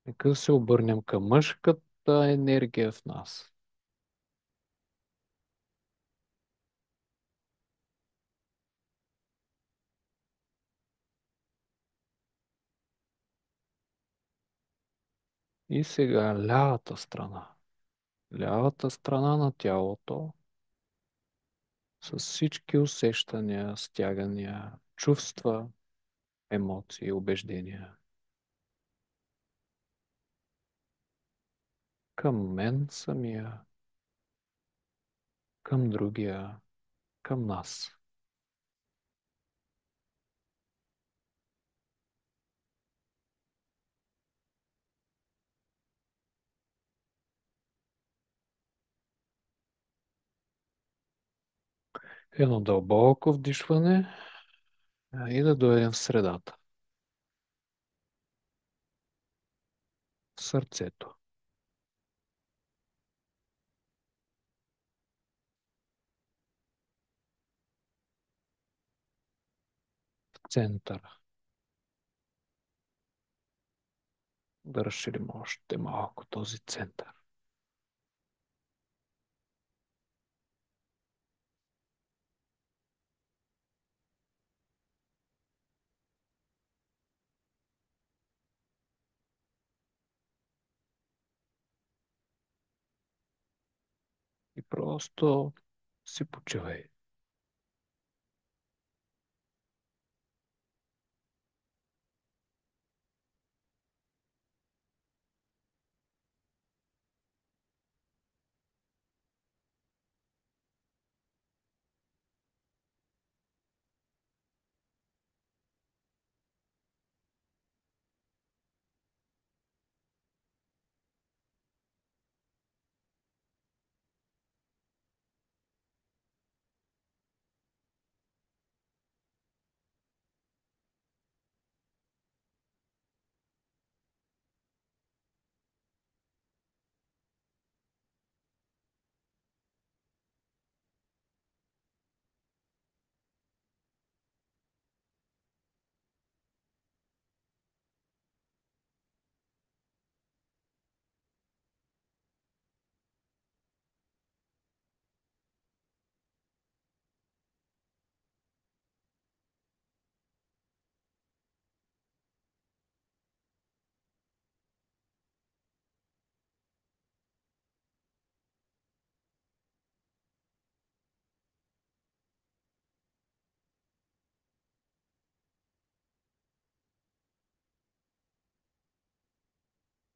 Нека да се обърнем към мъжката енергия в нас. И сега лявата страна. Лявата страна на тялото с всички усещания, стягания, чувства, емоции, убеждения. Към мен самия, към другия, към нас. Едно дълбоко вдишване и да дойдем в средата, в сърцето, в центъра. Да разширим още малко този център. И просто си почивай.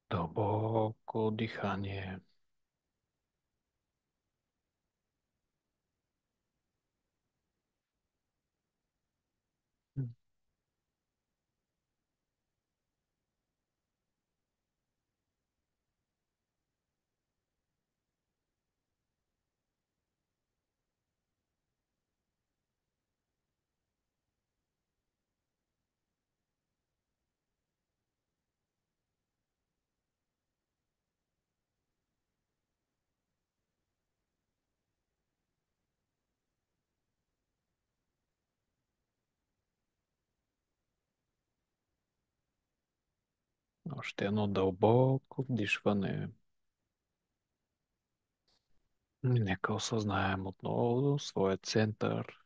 Дълбоко дихание. Още едно дълбоко вдишване. И нека осъзнаем отново своя център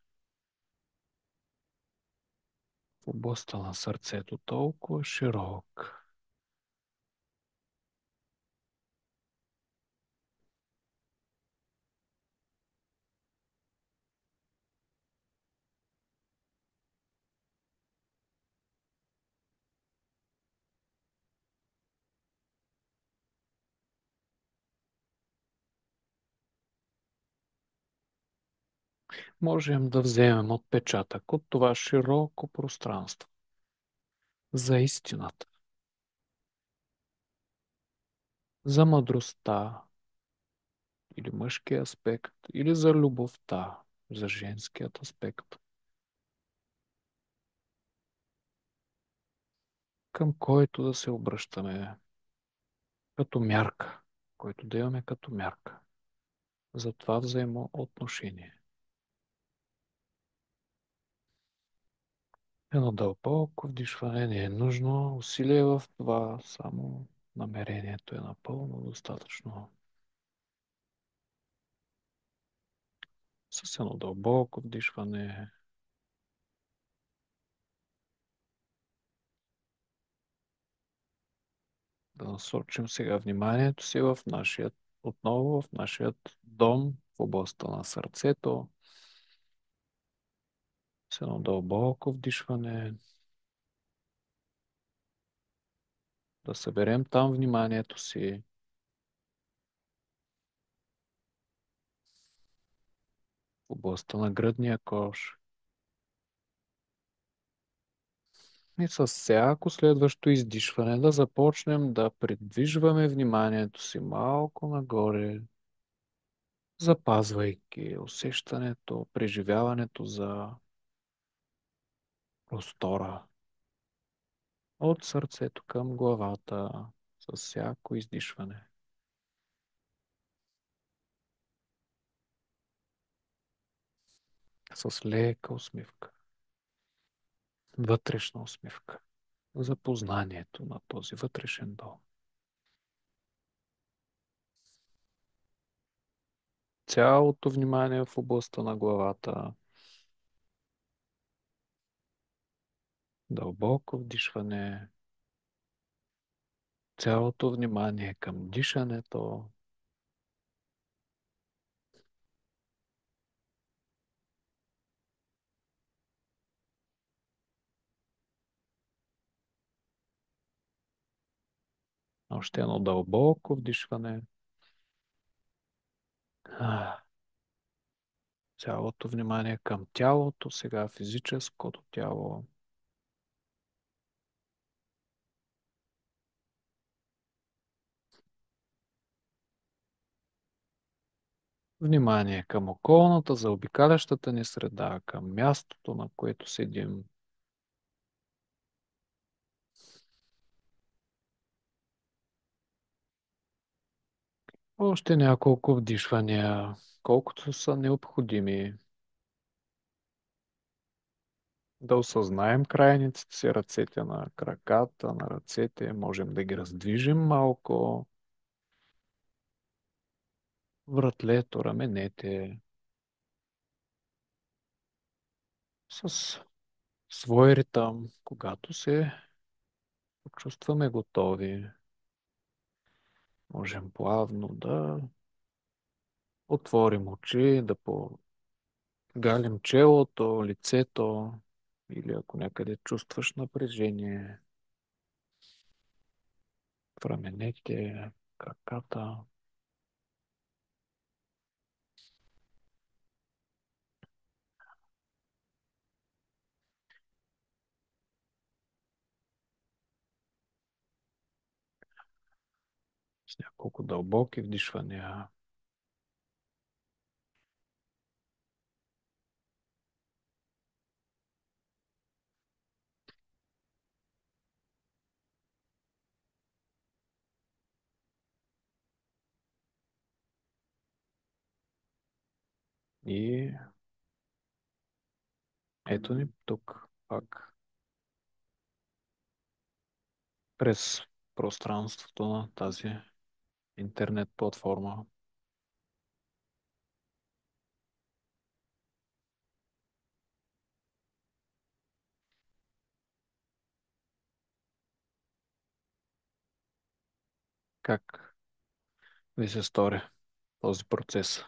в областта на сърцето толкова широк. Можем да вземем отпечатък от това широко пространство за истината, за мъдростта или мъжкия аспект, или за любовта, за женският аспект, към който да се обръщаме като мярка, който да имаме като мярка за това взаимоотношение. Едно дълбоко вдишване не е нужно усилие в това, само намерението е напълно достатъчно. С едно дълбоко вдишване да насочим сега вниманието си отново в нашия дом, в областта на сърцето. С едно дълбоко вдишване да съберем там вниманието си. В областта на гръдния кош. И с всяко следващо издишване да започнем да придвижваме вниманието си малко нагоре, запазвайки усещането, преживяването за простора от сърцето към главата с всяко издишване. С лека усмивка, вътрешна усмивка за познанието на този вътрешен дом. Цялото внимание в областта на главата, дълбоко вдишване, цялото внимание към дишането, още едно дълбоко вдишване, цялото внимание към тялото, сега физическото тяло, внимание към околната, заобикалящата ни среда, към мястото, на което седим. Още няколко вдишвания, колкото са необходими. Да осъзнаем крайниците си, ръцете на краката, на ръцете. Можем да ги раздвижим малко. Вратлето, раменете. С свой ритъм, когато се почувстваме готови, можем плавно да отворим очи, да погалим челото, лицето или ако някъде чувстваш напрежение в раменете, краката. С няколко дълбоки вдишвания. И ето ни тук пак. През пространството на тази интернет платформа. Как ви се стори този процес?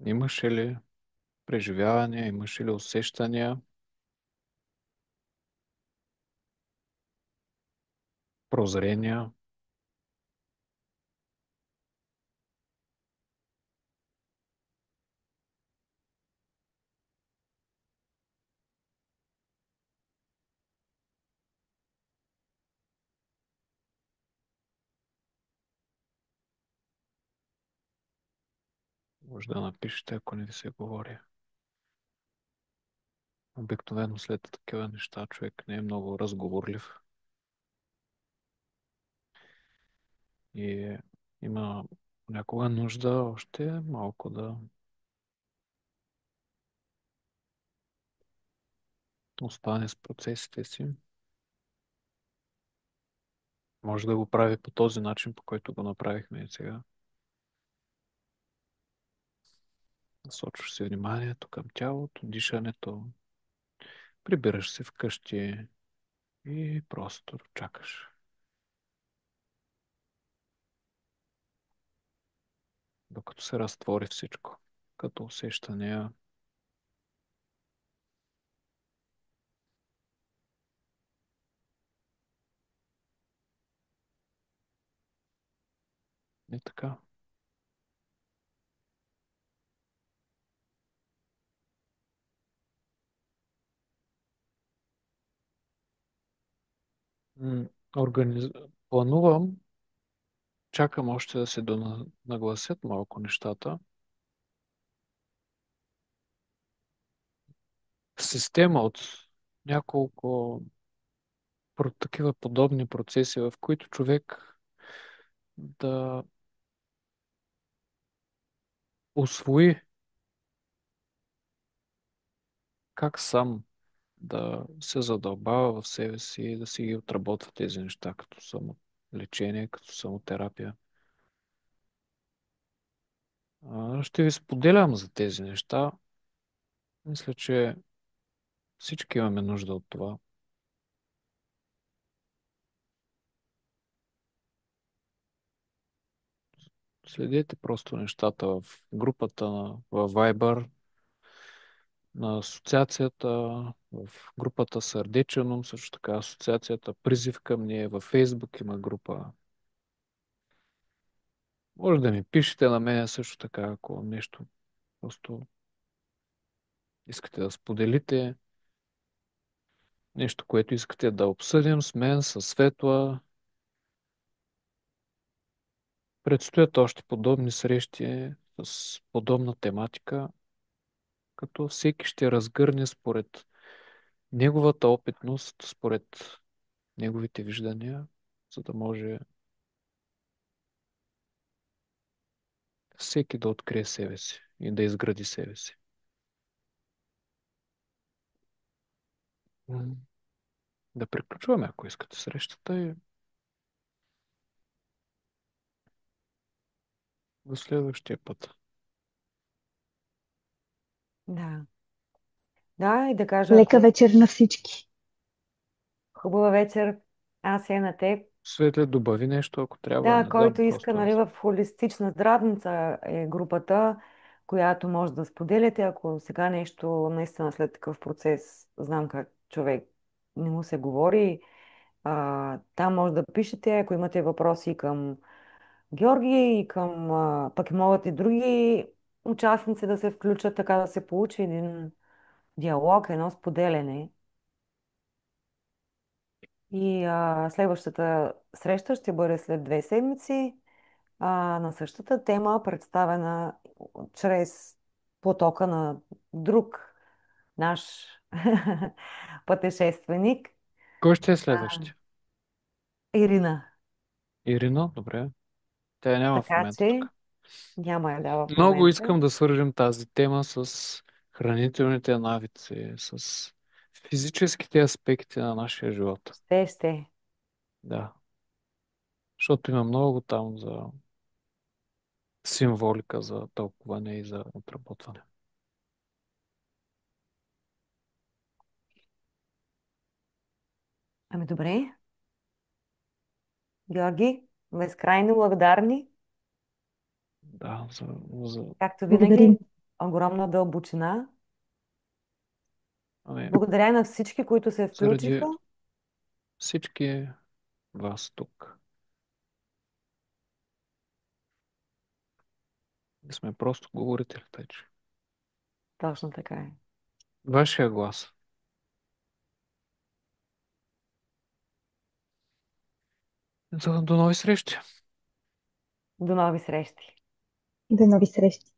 Имаше ли преживявания, имаше ли усещания, прозрения? Може да напишете, ако не ви се говори. Обикновено след такива неща човек не е много разговорлив и има някога нужда още малко да остане с процесите си. Може да го прави по този начин, по който го направихме и сега. Насочваш си вниманието към тялото, дишането, прибираш се вкъщи и просто чакаш. Докато се разтвори всичко, като усещания. И така. М, Организ... Планувам, чакам още да се нагласят малко нещата. Система от няколко такива подобни процеси, в които човек да усвои как сам да се задълбава в себе си и да си ги отработва тези неща, като самолечение, като самотерапия. Ще ви споделям за тези неща. Мисля, че всички имаме нужда от това. Следете просто нещата в групата в Viber, на асоциацията, в групата Сърдечен ум, също така асоциацията Призив към ние, във Фейсбук има група. Може да ми пишете на мен също така, ако нещо просто искате да споделите, нещо, което искате да обсъдим с мен, с Светла. Предстоят още подобни срещи с подобна тематика, като всеки ще разгърне според неговата опитност, според неговите виждания, за да може всеки да открие себе си и да изгради себе си. М, Да приключваме, ако искате срещата и до следващия път. Да. Да, и да кажа, Лека ако вечер на всички. хубава вечер, аз е на теб. Светле, добави нещо, ако трябва, Да, не знам, който иска, просто нали, аз. в холистична здравница е групата, която може да споделяте, ако сега нещо, наистина след такъв процес, знам как човек не му се говори, там може да пишете, ако имате въпроси към Георги и към, пък могат и други участници да се включат, така да се получи един диалог, едно споделяне. И следващата среща ще бъде след 2 седмици на същата тема, представена чрез потока на друг наш пътешественик. Кой ще е А, следващия? Ирина. Ирина, добре. Тя я няма в Така момента че тук. няма я дава в Много момента. искам да свържем тази тема с хранителните навици, с физическите аспекти на нашия живот. Ще. Да. Защото има много там за символика, за тълкуване и за отработване. Ами добре. Георги, безкрайно благодарни. Да, за... Както Благодарим. винаги, огромна дълбочина. Ами, Благодаря на всички, които се заради включиха. всички вас тук. Не сме просто говорители, тъй че. Точно така е. Вашия глас. До нови срещи! До нови срещи. До нови срещи.